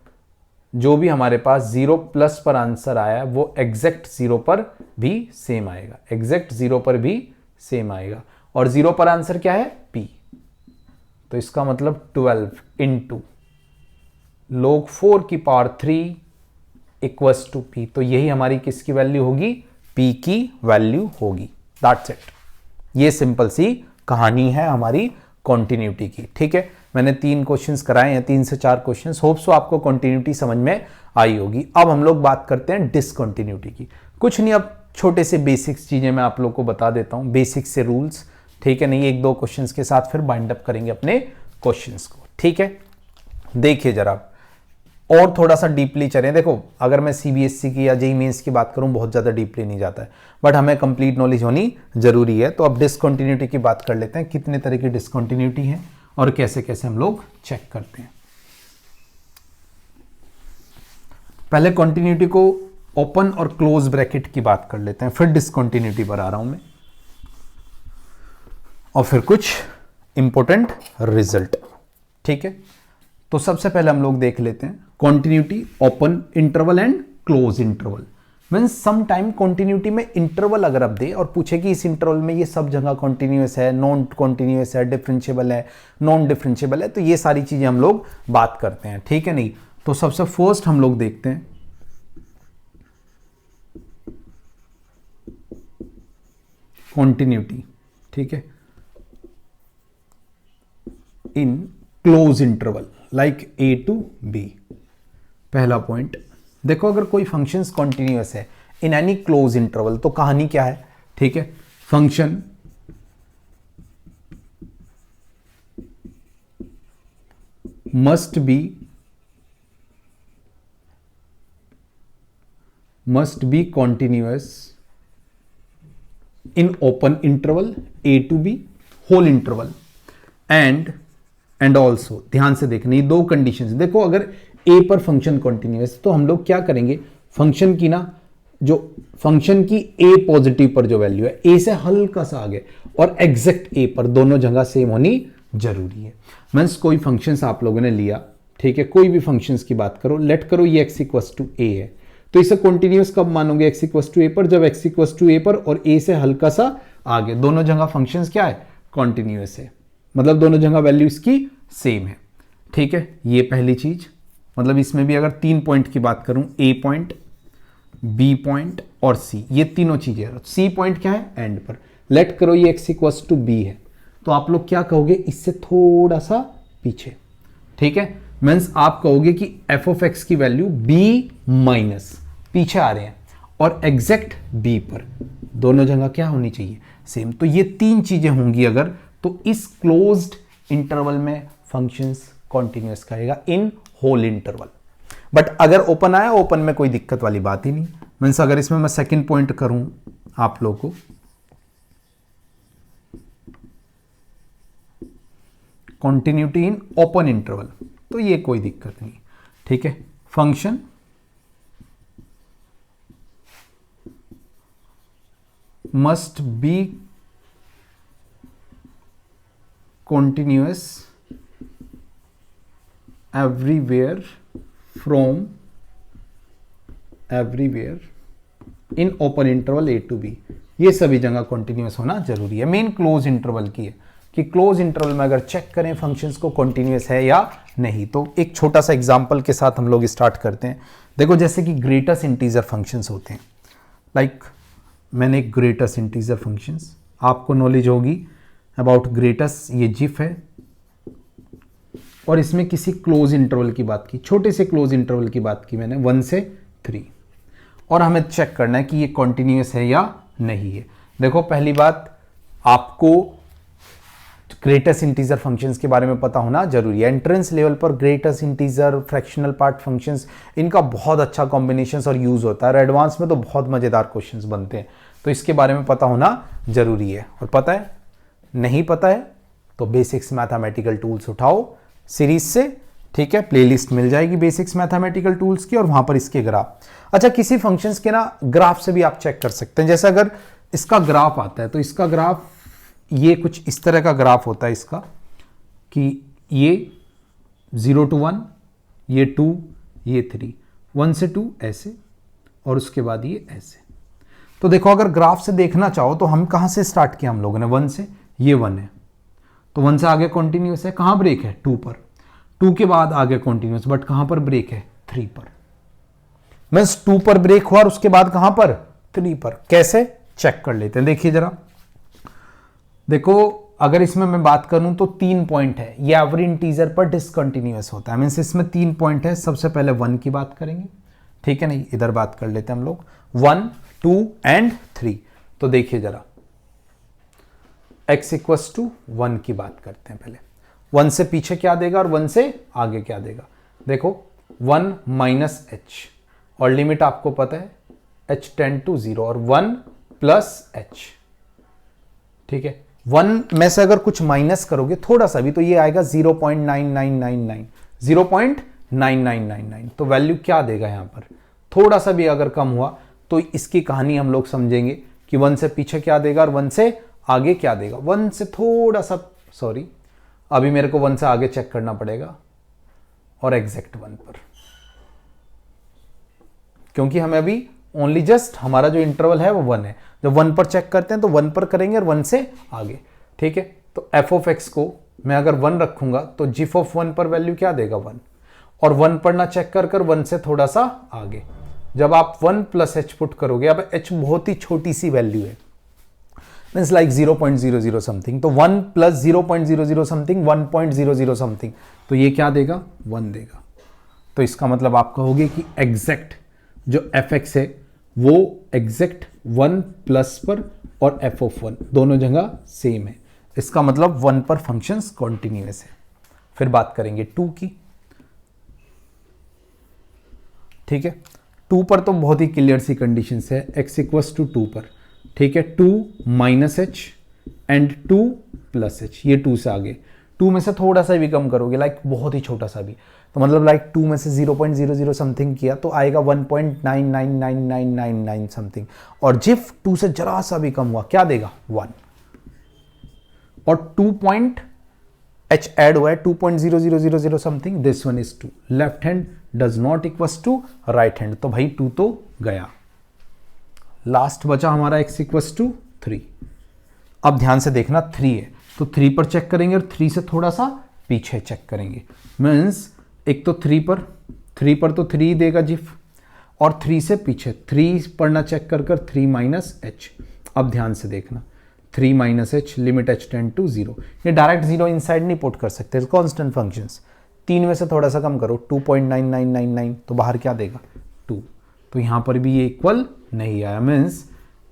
जो भी हमारे पास 0+ पर आंसर आया है वो एग्जैक्ट 0 पर भी सेम आएगा, एग्जैक्ट 0 पर भी सेम आएगा। और 0 पर आंसर क्या है, p, तो इसका मतलब 12 इंटू log 4 की पावर 3 इक्वल्स टू p, तो यही हमारी किसकी वैल्यू होगी, p की वैल्यू होगी। दैट्स इट, ये सिंपल सी कहानी है हमारी कॉन्टिन्यूटी की, ठीक है। मैंने 3 क्वेश्चंस कराए हैं, 3 से 4 क्वेश्चंस, होप सो आपको कॉन्टिन्यूटी समझ में आई होगी। अब हम लोग बात करते हैं डिसकॉन्टिन्यूटी की। कुछ नहीं, अब छोटे से बेसिक्स चीजें मैं आप लोग को बता देता हूं, बेसिक से रूल्स, ठीक है। नहीं, 1-2 क्वेश्चंस के साथ फिर बाइंड अप करेंगे अपने क्वेश्चंस को, ठीक है। देखिए जरा और थोड़ा सा डीपली चलें। देखो अगर मैं सीबीएसई की या जेईई मेंस की बात करूं, बहुत ज़्यादा डीपली नहीं जाता है, बट हमें कंप्लीट नॉलेज होनी जरूरी है। तो अब डिसकंटिन्यूटी की बात कर लेते हैं, कितने तरह की डिसकंटिन्यूटी है और कैसे कैसे हम लोग चेक करते हैं। पहले कंटिन्यूटी को ओपन और क्लोज ब्रैकेट की बात कर लेते हैं, फिर डिसकंटिन्यूटी पर आ रहा हूं मैं, और फिर कुछ इंपॉर्टेंट रिजल्ट, ठीक है। तो सबसे पहले हम लोग देख लेते हैं continuity open interval and close interval. Means some time continuity में इंटरवल अगर आप दे और पूछे कि इस इंटरवल में ये सब जगह कॉन्टिन्यूअस है, नॉन कॉन्टिन्यूअस है, डिफरेंशिएबल है, नॉन डिफरेंशिएबल है, तो ये सारी चीजें हम लोग बात करते हैं, ठीक है। नहीं, तो सबसे फर्स्ट हम लोग देखते हैं कॉन्टिन्यूटी, ठीक है, in close interval like a to b। पहला पॉइंट देखो, अगर कोई फंक्शंस कॉन्टिन्यूअस है इन एनी क्लोज इंटरवल तो कहानी क्या है, ठीक है, function must be continuous in open interval a to b whole interval and also, ध्यान से देखना ये दो कंडीशंस। देखो अगर a पर फंक्शन कॉन्टिन्यूअस तो हम लोग क्या करेंगे, फंक्शन की ना जो फंक्शन की a पॉजिटिव पर जो वैल्यू है a से हल्का सा आगे और एग्जैक्ट a पर दोनों जगह सेम होनी जरूरी है। मींस कोई फंक्शंस आप लोगों ने लिया, ठीक है, कोई भी फंक्शंस की बात करो, लेट करो ये x इक्वल टू a है, तो इसे कॉन्टिन्यूअस कब मानोगे, x इक्वल टू a पर, जब x इक्वल टू a पर और a से हल्का सा आगे दोनों जगह फंक्शंस क्या है, कॉन्टिन्यूअस है, मतलब दोनों जगह वैल्यू इसकी सेम है। ठीक है, ये पहली चीज, मतलब इसमें भी अगर 3 पॉइंट की बात करूं, a पॉइंट, b पॉइंट और c, ये तीनों चीजें, c पॉइंट क्या है, एंड पर, लेट करो ये x इक्वल टू b है, तो आप लोग क्या कहोगे, इससे थोड़ा सा पीछे। ठीक है, मीन्स आप कहोगे कि f ऑफ x की वैल्यू b माइनस, पीछे आ रहे हैं, और एग्जैक्ट b पर, दोनों जगह क्या होनी चाहिए, सेम। तो ये तीन चीजें होंगी अगर, तो इस क्लोज्ड इंटरवल में फंक्शंस कॉन्टिन्यूअस करेगा इन होल इंटरवल। बट अगर ओपन आया, ओपन में कोई दिक्कत वाली बात ही नहीं। मीन्स अगर इसमें मैं सेकंड पॉइंट करूं आप लोगों को, कॉन्टिन्यूटी इन ओपन इंटरवल, तो ये कोई दिक्कत नहीं। ठीक है, function must be continuous everywhere from everywhere in open interval a to b, ये सभी जगह कॉन्टिन्यूस होना जरूरी है। मेन क्लोज इंटरवल की है कि क्लोज इंटरवल में अगर चेक करें फंक्शंस को कॉन्टिन्यूस है या नहीं। तो एक छोटा सा एग्जांपल के साथ हम लोग स्टार्ट करते हैं। देखो जैसे कि ग्रेटेस्ट इंटीजर फंक्शंस होते हैं, लाइक मैंने एक ग्रेटेस्ट इंटीजर फंक्शंस, आपको नॉलेज होगी अबाउट ग्रेटेस्ट, ये जिफ है, और इसमें किसी क्लोज इंटरवल की बात की, छोटे से क्लोज इंटरवल की बात की मैंने 1 से 3, और हमें चेक करना है कि ये कॉन्टिन्यूस है या नहीं है। देखो पहली बात, आपको ग्रेटेस्ट इंटीजर फंक्शंस के बारे में पता होना जरूरी है। एंट्रेंस लेवल पर greatest integer, fractional part functions, इनका बहुत अच्छा कॉम्बिनेशन और यूज होता है, और एडवांस में तो बहुत मजेदार क्वेश्चंस बनते हैं, तो इसके बारे में पता होना जरूरी है। और पता है, नहीं पता है तो बेसिक्स मैथमेटिकल टूल्स उठाओ सीरीज से, ठीक है, प्लेलिस्ट मिल जाएगी बेसिक्स मैथमेटिकल टूल्स की, और वहां पर इसके ग्राफ। अच्छा, किसी फंक्शंस के ना ग्राफ से भी आप चेक कर सकते हैं। जैसे अगर इसका ग्राफ आता है तो इसका ग्राफ ये कुछ इस तरह का ग्राफ होता है इसका, कि ये 0 to 1, ये 2, ये 3, 1 से 2 ऐसे, और उसके बाद ये ऐसे। तो देखो अगर ग्राफ से देखना चाहो तो हम कहां से स्टार्ट किया हम लोगों ने, 1 से, ये 1 है, तो 1 से आगे कॉन्टिन्यूस है, कहां ब्रेक है, 2 पर, 2 के बाद आगे कॉन्टिन्यूस, बट कहां पर ब्रेक है, 3 पर। मींस 2 पर ब्रेक हुआ और उसके बाद कहां पर, 3 पर। कैसे, चेक कर लेते हैं, देखिए जरा। देखो अगर इसमें मैं बात करूं तो 3 पॉइंट है, ये एवरी इंटीजर पर डिसकंटिन्यूअस होता है। मींस इसमें 3 पॉइंट है। सबसे पहले 1 की बात करेंगे, ठीक है, नहीं इधर बात कर लेते हैं हम लोग, 1, 2 एंड 3। तो देखिए जरा, x इक्वल्स टू 1 की बात करते हैं पहले। 1 से पीछे क्या देगा और 1 से आगे क्या देगा। देखो 1 माइनस h, और लिमिट आपको पता है h टेंड टू 0, और 1 प्लस h, ठीक है। 1 में से अगर कुछ माइनस करोगे थोड़ा सा भी तो ये आएगा 0.9999, 0.9999। तो वैल्यू क्या देगा यहां पर, थोड़ा सा भी अगर कम हुआ तो इसकी कहानी हम लोग समझेंगे कि 1 से पीछे क्या देगा और 1 से आगे क्या देगा। 1 से थोड़ा सा, सॉरी अभी मेरे को 1 से आगे चेक करना पड़ेगा, और एग्जैक्ट 1 पर, क्योंकि हमें अभी ओनली जस्ट हमारा जो इंटरवल है वो 1 है। जब 1 पर चेक करते हैं तो 1 पर करेंगे और 1 से आगे, ठीक है। तो f ऑफ x को मैं अगर 1 रखूंगा तो जिफ ऑफ 1 पर वैल्यू क्या देगा, 1, और 1 पर ना चेक कर 1 से थोड़ा सा आगे। जब आप 1 प्लस h पुट करोगे, अब h बहुत ही छोटी सी वैल्यू है, मीन्स लाइक 0.00 समथिंग, तो 1 प्लस 0.00 समथिंग 1.00 समथिंग, तो ये क्या देगा, 1 देगा। तो इसका मतलब आप कहोगे कि एग्जैक्ट जो fx है वो एग्जैक्ट 1 प्लस पर और f ऑफ 1 दोनों जगह सेम है। इसका मतलब 1 पर फंक्शंस कॉन्टिन्यूअस है। फिर बात करेंगे 2 की, ठीक है। 2 पर तो बहुत ही क्लियर सी कंडीशंस है, x इक्वल्स टू 2 पर, ठीक है, 2 minus H and 2 plus H, ये 2 से आगे, 2 में से थोड़ा सा भी कम करोगे, लाइक बहुत ही छोटा सा भी, तो मतलब लाइक 2 में से 0.00 समथिंग किया तो आएगा 1.999999 समथिंग, और जिफ 2 से जरा सा भी कम हुआ क्या देगा 1, और 2 पॉइंट h ऐड हुआ है 2.0000 something, this one is 2, left hand does not equals to right hand, तो भाई 2 तो गया, लास्ट बचा हमारा x इक्वल्स टू 3। अब ध्यान से देखना 3 है तो 3 पर चेक करेंगे और 3 से थोड़ा सा पीछे चेक करेंगे, मीन्स एक तो 3 पर तो 3 देगा जिफ, और 3 से पीछे 3 पर ना चेक कर 3 माइनस एच। अब ध्यान से देखना 3 minus h, limit h tend to 0, ये डायरेक्ट 0 इनसाइड नहीं पुट कर सकते, कांस्टेंट फंक्शंस, 3 में से थोड़ा सा कम करो 2.9999 तो बाहर क्या देगा 2, तो यहां पर भी ये इक्वल नहीं आया, मीन्स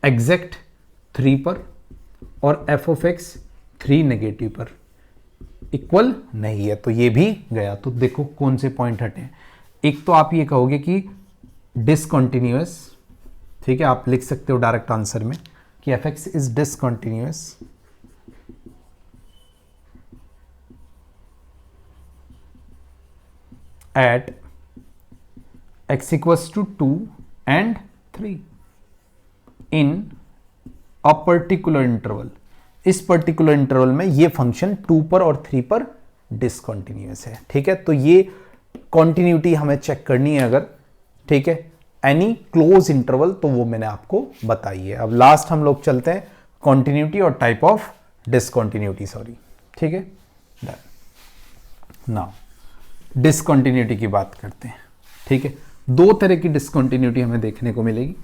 एग्जैक्ट 3 पर और एफ ऑफ एक्स 3 नेगेटिव पर इक्वल नहीं है, तो ये भी गया। तो देखो कौन से पॉइंट हटे, एक तो आप ये कहोगे कि डिसकंटिन्यूअस, ठीक है, आप लिख सकते हो डायरेक्ट आंसर में कि f x is discontinuous, at x equals to 2 and 3 in a particular interval, इस पर्टिकुलर इंटरवल में ये फंक्शन 2 पर और 3 पर डिसकंटिन्यूअस है, ठीक है। तो ये कॉन्टिन्यूटी हमें चेक करनी है अगर, ठीक है, एनी क्लोज इंटरवल, तो वो मैंने आपको बताई है। अब लास्ट हम लोग चलते हैं कॉन्टिन्यूटी और टाइप ऑफ डिसकंटिन्यूटी, सॉरी, ठीक है। नाउ डिसकंटिन्यूटी की बात करते हैं, ठीक है। 2 तरह की डिसकंटिन्यूटी हमें देखने को मिलेगी।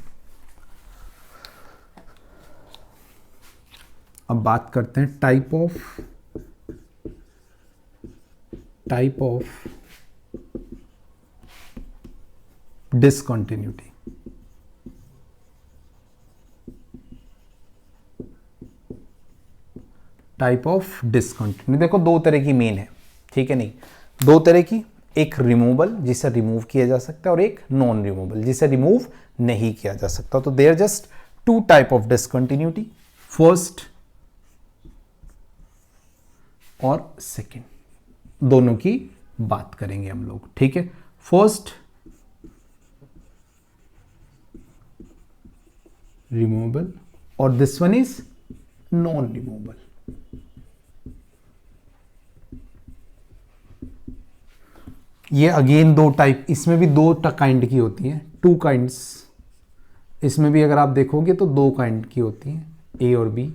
अब बात करते हैं type of discontinuity. Type of discontinuity देखो 2 तरह की मेन है, ठीक है, नहीं 2 तरह की, एक रिमूवल जिसे रिमूव किया जा सकता है और एक नॉन रिमूवल जिसे रिमूव नहीं किया जा सकता। तो there just 2 type of discontinuity, first और सेकंड, दोनों की बात करेंगे हम लोग, ठीक है। फर्स्ट रिमूवेबल और this one is non removable. ये अगेन 2 टाइप, इसमें भी 2 काइंड की होती हैं, 2 काइंड्स, इसमें भी अगर आप देखोगे तो 2 काइंड की होती हैं, ए और B,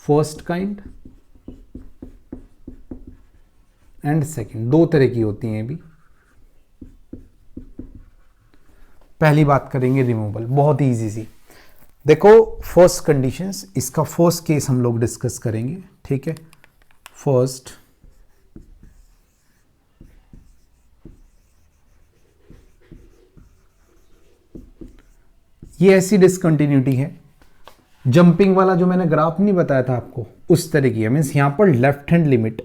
first kind and second, 2 तरह की होती हैं भी। पहली बात करेंगे रिमूवल, बहुत ही इजी सी। देखो फर्स्ट कंडीशंस, इसका फर्स्ट केस हम लोग डिस्कस करेंगे, ठीक है। फर्स्ट ये ऐसी डिसकंटिन्यूटी है, जंपिंग वाला जो मैंने ग्राफ नहीं बताया था आपको, उस तरह की है, मीन्स यहां पर लेफ्ट हैंड लिमिट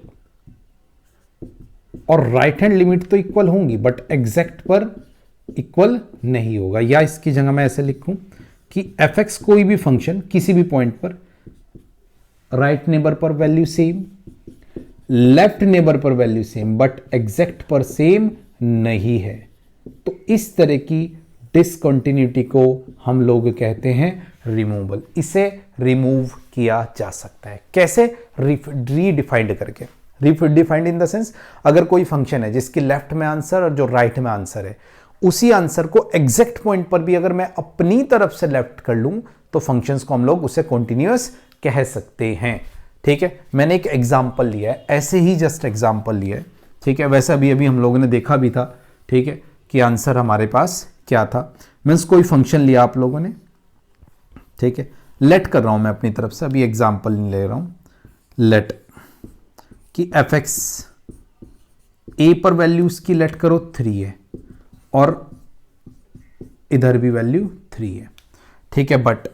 और राइट हैंड लिमिट तो इक्वल होंगी बट एग्जैक्ट पर इक्वल नहीं होगा। या इसकी जगह मैं ऐसे लिखूं कि एफ एक्स कोई भी फंक्शन किसी भी पॉइंट पर राइट नेबर पर वैल्यू सेम, लेफ्ट नेबर पर वैल्यू सेम, बट एग्जैक्ट पर सेम नहीं है, तो इस तरह की डिसकंटिन्यूटी को हम लोग कहते हैं रिमूवल। इसे रिमूव किया जा सकता है कैसे, रीडिफाइंड करके। रीडिफाइंड इन द सेंस, अगर कोई फंक्शन है जिसकी लेफ्ट में आंसर और जो राइट में आंसर है, उसी आंसर को एग्जैक्ट पॉइंट पर भी अगर मैं अपनी तरफ से लेफ्ट कर लूं तो फंक्शंस को हम लोग उसे कॉन्टिन्यूअस कह सकते हैं, ठीक है। मैंने एक एग्जांपल लिया है, ऐसे ही जस्ट एग्जांपल लिया है, ठीक है। वैसे अभी अभी हम लोगों ने देखा भी था, ठीक है, कि आंसर हमारे पास क्या था। मीन्स कोई फंक्शन लिया आप लोगों ने, ठीक है, लेट कर रहा हूं मैं अपनी तरफ से, अभी एग्जांपल नहीं ले रहा हूं, लेट कि एफ एक्स ए पर वैल्यू उसकी लेट करो 3 है और इधर भी वैल्यू 3 है, ठीक है, बट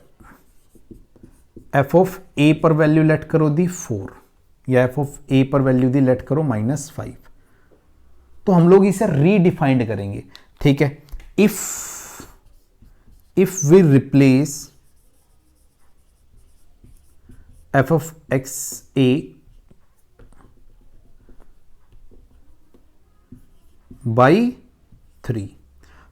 एफ ऑफ ए पर वैल्यू लेट करो दी 4 या एफ ऑफ ए पर वैल्यू दी लेट करो -5, तो हम लोग इसे रीडिफाइंड करेंगे, ठीक है। If we replace f of x a by 3।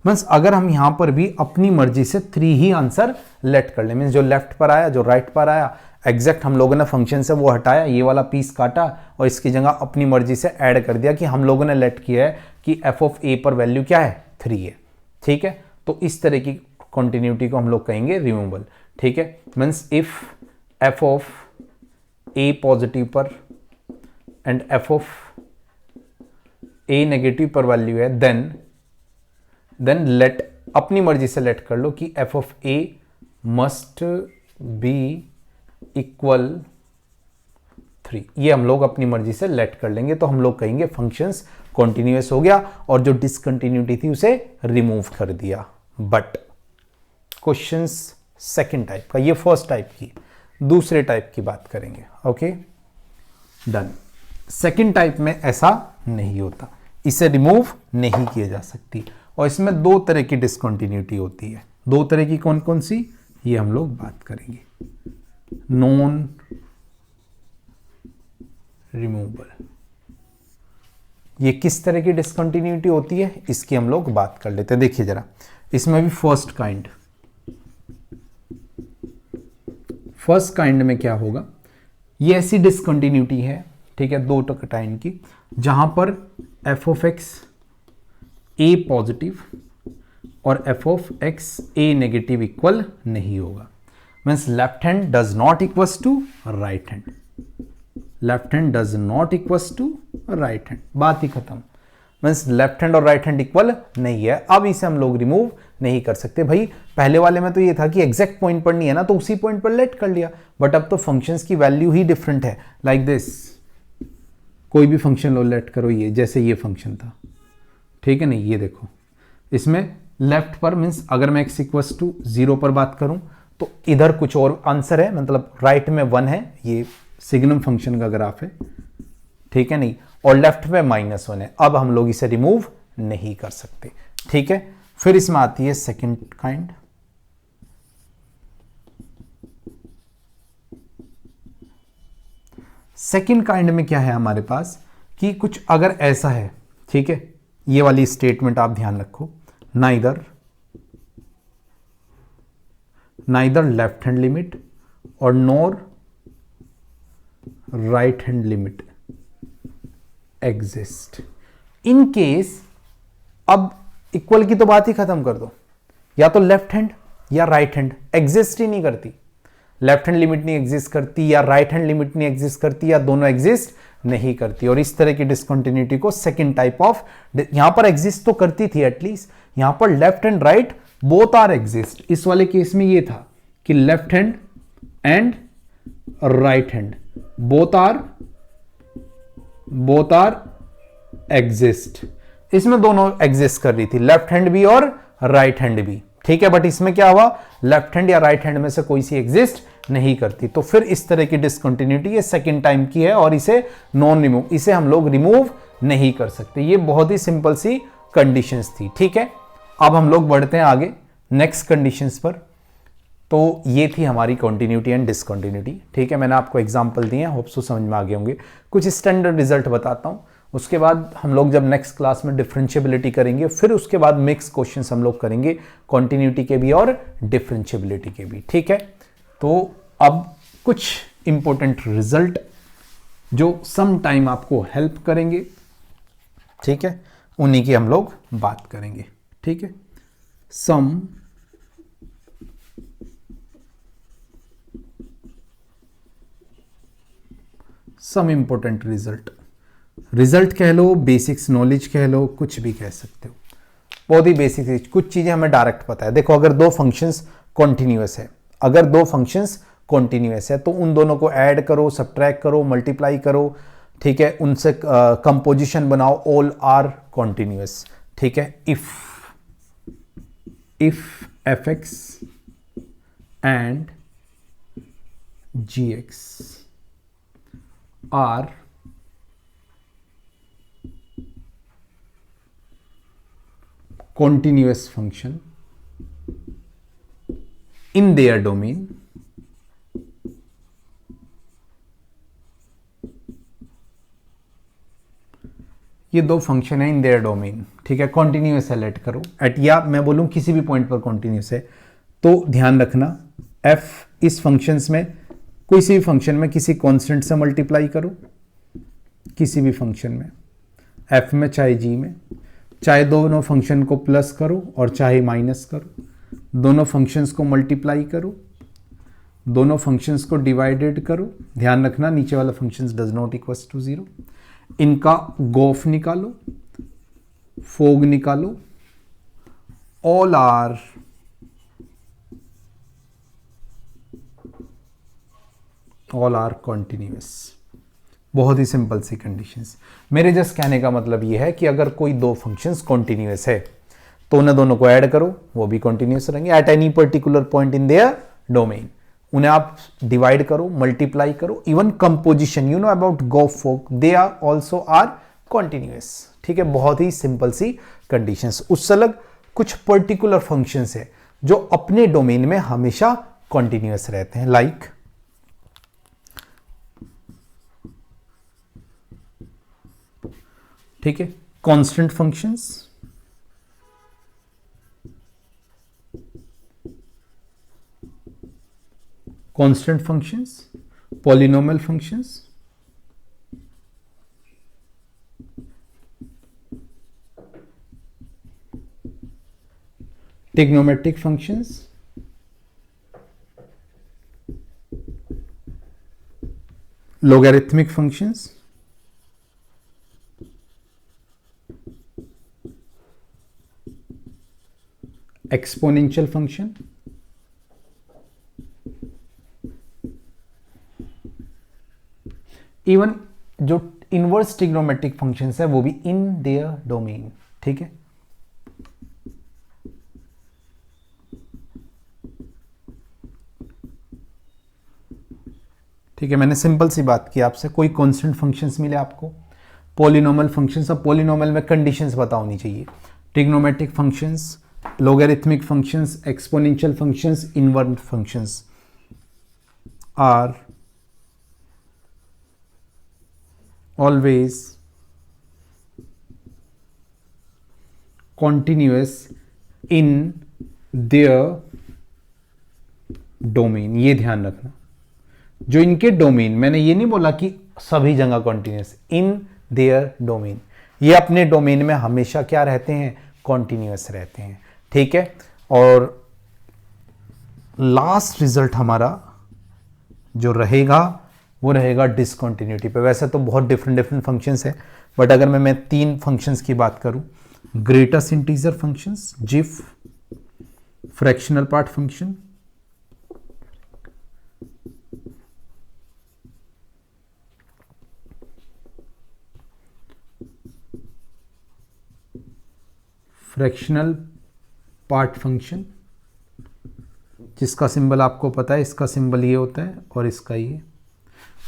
Means अगर हम यहां पर भी अपनी मर्जी से 3 ही आंसर लेट कर ले, मीन्स जो लेफ्ट पर आया जो राइट पर आया एग्जैक्ट हम लोगों ने फंक्शन से वो हटाया, ये वाला पीस काटा और इसकी जगह अपनी मर्जी से ऐड कर दिया कि हम लोगों ने लेट किया है कि एफ ऑफ ए पर वैल्यू क्या है 3 है। ठीक है, तो इस तरह की कॉन्टिन्यूटी को हम लोग कहेंगे रिमूवल। ठीक है, means if f of a positive पर and f of a negative पर वैल्यू है देन लेट, अपनी मर्जी से लेट कर लो कि f of a must be equal 3। ये हम लोग अपनी मर्जी से लेट कर लेंगे, तो हम लोग कहेंगे फंक्शंस कॉन्टिन्यूअस हो गया और जो डिसकंटिन्यूटी थी उसे रिमूव कर दिया। बट क्वेश्चंस सेकंड टाइप का, ये फर्स्ट टाइप की, दूसरे टाइप की बात करेंगे। Okay done. सेकंड टाइप में ऐसा नहीं होता, इसे रिमूव नहीं किया जा सकती और इसमें दो तरह की डिसकंटिन्यूटी होती है। दो तरह की कौन कौन सी, ये हम लोग बात करेंगे। नॉन रिमूवेबल, ये किस तरह की डिसकंटिन्यूटी होती है इसकी हम लोग बात कर लेते हैं। देखिए जरा, इसमें भी फर्स्ट काइंड में क्या होगा, ये ऐसी डिसकंटिन्यूटी है, ठीक है, दो टाइम की, जहां पर f of x a positive और f of x a negative equal नहीं होगा। Means left hand does not equals to right hand, left hand does not equals to right hand, बात ही खत्म। मीन्स लेफ्ट हैंड और right hand equal नहीं है, अब इसे हम लोग रिमूव नहीं कर सकते। भाई पहले वाले में तो ये था कि एग्जैक्ट पॉइंट पर नहीं है ना, तो उसी पॉइंट पर लेट कर लिया, बट अब तो फंक्शंस की वैल्यू ही डिफरेंट है। लाइक दिस, कोई भी फंक्शन लो लेट करो, ये जैसे ये फंक्शन था, ठीक है नहीं, ये देखो इसमें लेफ्ट पर मीन्स अगर मैं x इक्वल्स टू 0 पर बात करूं तो इधर कुछ और आंसर है, मतलब राइट में 1 है, ये सिग्नम फंक्शन का ग्राफ है, ठीक है नहीं, और लेफ्ट में -1 है। अब हम लोग इसे रिमूव नहीं कर सकते। ठीक है, फिर इसमें आती है सेकंड काइंड। सेकंड काइंड में क्या है हमारे पास कि कुछ अगर ऐसा है, ठीक है, ये वाली स्टेटमेंट आप ध्यान रखो, नाइदर लेफ्ट हैंड लिमिट और nor right hand limit exist in case. अब इक्वल की तो बात ही खत्म कर दो, या तो लेफ्ट हैंड या राइट हैंड एग्जिस्ट ही नहीं करती, लेफ्ट हैंड लिमिट नहीं एग्जिस्ट करती या राइट हैंड लिमिट नहीं एग्जिस्ट करती या दोनों एग्जिस्ट नहीं करती। और इस तरह की डिसकंटिन्यूटी को सेकंड टाइप ऑफ, यहां पर एग्जिस्ट तो करती थी एटलीस्ट, यहां पर left and right both are exist. इस वाले केस में ये था कि left hand and right hand both are exist, इसमें दोनों एग्जिस्ट कर रही थी, लेफ्ट हैंड भी और राइट हैंड भी, ठीक है। बट इसमें क्या हुआ, लेफ्ट हैंड या राइट हैंड में से कोई सी एग्जिस्ट नहीं करती, तो फिर इस तरह की डिसकंटिन्यूटी ये सेकंड टाइम की है और इसे नॉन रिमूव, इसे हम लोग रिमूव नहीं कर सकते। ये बहुत ही सिंपल सी कंडीशंस थी, ठीक है। अब हम लोग बढ़ते हैं आगे नेक्स्ट कंडीशंस पर। तो ये थी हमारी कॉन्टिन्यूटी एंड डिसकंटिन्यूटी, ठीक है। मैंने आपको एग्जांपल दिए हैं, होप सो समझ में आ गए होंगे। कुछ स्टैंडर्ड रिजल्ट बताता हूं, उसके बाद हम लोग जब नेक्स्ट क्लास में डिफरेंशिएबिलिटी करेंगे, फिर उसके बाद मिक्स क्वेश्चंस हम लोग करेंगे कॉन्टिन्यूटी के भी और डिफरेंशिएबिलिटी के भी, ठीक है। तो अब कुछ इंपॉर्टेंट रिजल्ट जो सम टाइम आपको हेल्प करेंगे, ठीक है, उन्हीं की हम लोग बात करेंगे, ठीक है। सम इंपॉर्टेंट रिजल्ट कह लो, बेसिक्स नॉलेज कह लो, कुछ भी कह सकते हो, बहुत ही बेसिक चीज। कुछ चीजें हमें डायरेक्ट पता है। देखो अगर दो फंक्शंस कॉन्टिन्यूअस है, तो उन दोनों को ऐड करो, सब्ट्रैक्ट करो, मल्टीप्लाई करो, ठीक है, उनसे कंपोजिशन बनाओ, ऑल आर कॉन्टिन्यूअस, ठीक है। If f x and g x are continuous function in their domain, ये दो फंक्शन है इन देयर डोमेन, ठीक है, कॉन्टिन्यूस है लेट करो एट, या मैं बोलूँ किसी भी पॉइंट पर कॉन्टिन्यूस है, तो ध्यान रखना f इस फंक्शंस में किसी भी फंक्शन में किसी कांस्टेंट से मल्टीप्लाई करो, किसी भी फंक्शन में f में चाहे g में, चाहे दोनों फंक्शन को प्लस करो और चाहे माइनस करो, दोनों फंक्शंस को मल्टीप्लाई करो, दोनों फंक्शंस को डिवाइडेड करो, ध्यान रखना नीचे वाला functions does not equals to 0, इनका गोफ निकालो, फोग निकालो, ऑल आर कॉन्टिन्यूअस। बहुत ही सिंपल सी कंडीशंस। मेरे जस्ट कहने का मतलब ये है कि अगर कोई दो फंक्शंस कॉन्टिन्यूअस है तो उन्हें दोनों को ऐड करो, वो भी कॉन्टिन्यूअस रहेंगे at any particular point in their domain. उन्हें आप डिवाइड करो, मल्टीप्लाई करो, even composition, you know about gof fog, they are also are continuous, ठीक है। बहुत ही सिंपल सी कंडीशंस। उससे अलग कुछ पर्टिकुलर फंक्शंस है जो अपने डोमेन में हमेशा कॉन्टिन्यूअस रहते हैं, लाइक ठीक है, constant functions, constant functions, polynomial functions, trigonometric functions, logarithmic functions, exponential function, even जो इनवर्स ट्रिग्नोमेट्रिक फंक्शंस है वो भी इन देयर डोमेन, ठीक है। ठीक है, मैंने सिंपल सी बात की आपसे, कोई कांस्टेंट फंक्शंस मिले आपको, पॉलिनोमियल फंक्शंस, अब पॉलिनोमियल में कंडीशंस पता होनी चाहिए, trigonometric functions, logarithmic functions, exponential functions, inverse functions are always continuous in their domain। ये ध्यान रखना, जो इनके डोमेन, मैंने ये नहीं बोला कि सभी जगह कॉन्टिन्यूस, इन देयर डोमेन, ये अपने डोमेन में हमेशा क्या रहते हैं, कॉन्टिन्यूस रहते हैं, ठीक है। और लास्ट रिजल्ट हमारा जो रहेगा वो रहेगा डिसकंटिन्यूटी पे। वैसे तो बहुत डिफरेंट फंक्शंस है, बट अगर मैं तीन फंक्शंस की बात करूं, greatest integer functions, GIF, fractional part function, fractional part function, जिसका सिंबल आपको पता है, इसका सिंबल ये होता है और इसका ये,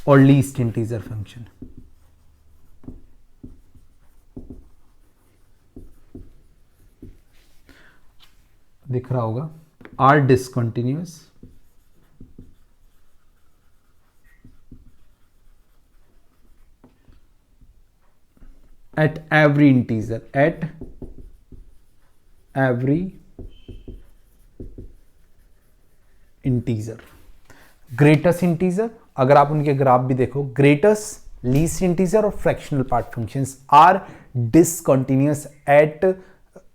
और लीस्ट इंटीजर फंक्शन। दिख रहा होगा, are discontinuous at every integer, at every integer. Greatest integer, अगर आप उनके ग्राफ भी देखो, ग्रेटेस्ट, लीस्ट इंटीजर और fractional part functions are discontinuous at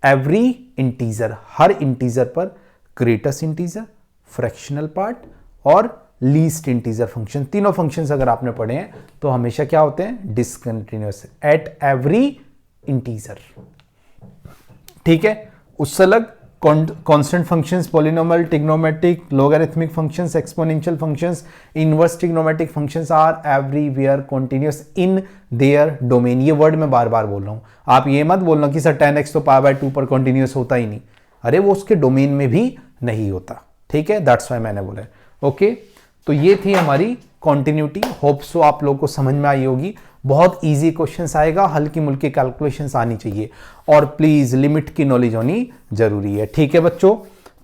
every integer, हर इंटीजर पर ग्रेटेस्ट इंटीजर, फ्रैक्शनल पार्ट और लीस्ट इंटीजर फंक्शन, तीनों फंक्शंस अगर आपने पढ़े हैं तो हमेशा क्या होते हैं, डिसकंटिन्यूअस एट एवरी इंटीजर, ठीक है। उससे अलग constant functions, polynomial, trigonometric, logarithmic functions, exponential functions, inverse trigonometric functions are everywhere continuous in their domain. ये वर्ड मैं बार बार बोल रहा हूं, आप ये मत बोलना कि सर tan x तो π/2 पर कॉन्टिन्यूअस होता ही नहीं, अरे वो उसके डोमेन में भी नहीं होता, ठीक है, दैट्स व्हाई मैंने बोला। ओके, तो ये थी हमारी कॉन्टिन्यूटी। होप सो आप लोगों को समझ में आई होगी। बहुत इजी क्वेश्चंस आएगा, हल्की मुल्की कैलकुलेशंस आनी चाहिए, और प्लीज लिमिट की नॉलेज होनी जरूरी है, ठीक है बच्चों।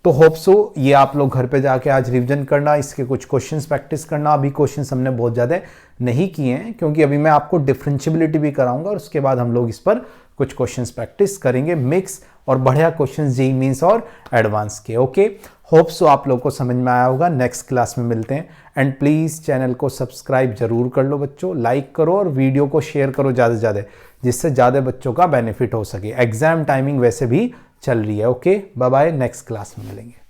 तो होप सो ये आप लोग घर पे जाके आज रिवीजन करना, इसके कुछ क्वेश्चंस प्रैक्टिस करना। अभी क्वेश्चंस हमने बहुत ज़्यादा नहीं किए हैं क्योंकि अभी मैं आपको डिफरेंशियबिलिटी भी कराऊंगा और उसके बाद हम लोग इस पर कुछ क्वेश्चंस प्रैक्टिस करेंगे, मिक्स और बढ़िया क्वेश्चंस जेईई मेंस और एडवांस के। ओके, होप सो आप लोग को समझ में आया होगा। नेक्स्ट क्लास में मिलते हैं एंड प्लीज़ चैनल को सब्सक्राइब जरूर कर लो बच्चों, लाइक करो और वीडियो को शेयर करो ज़्यादा से ज़्यादा, जिससे ज़्यादा बच्चों का बेनिफिट हो सके। एग्जाम टाइमिंग वैसे भी चल रही है। Okay, bye bye, next class में मिलेंगे।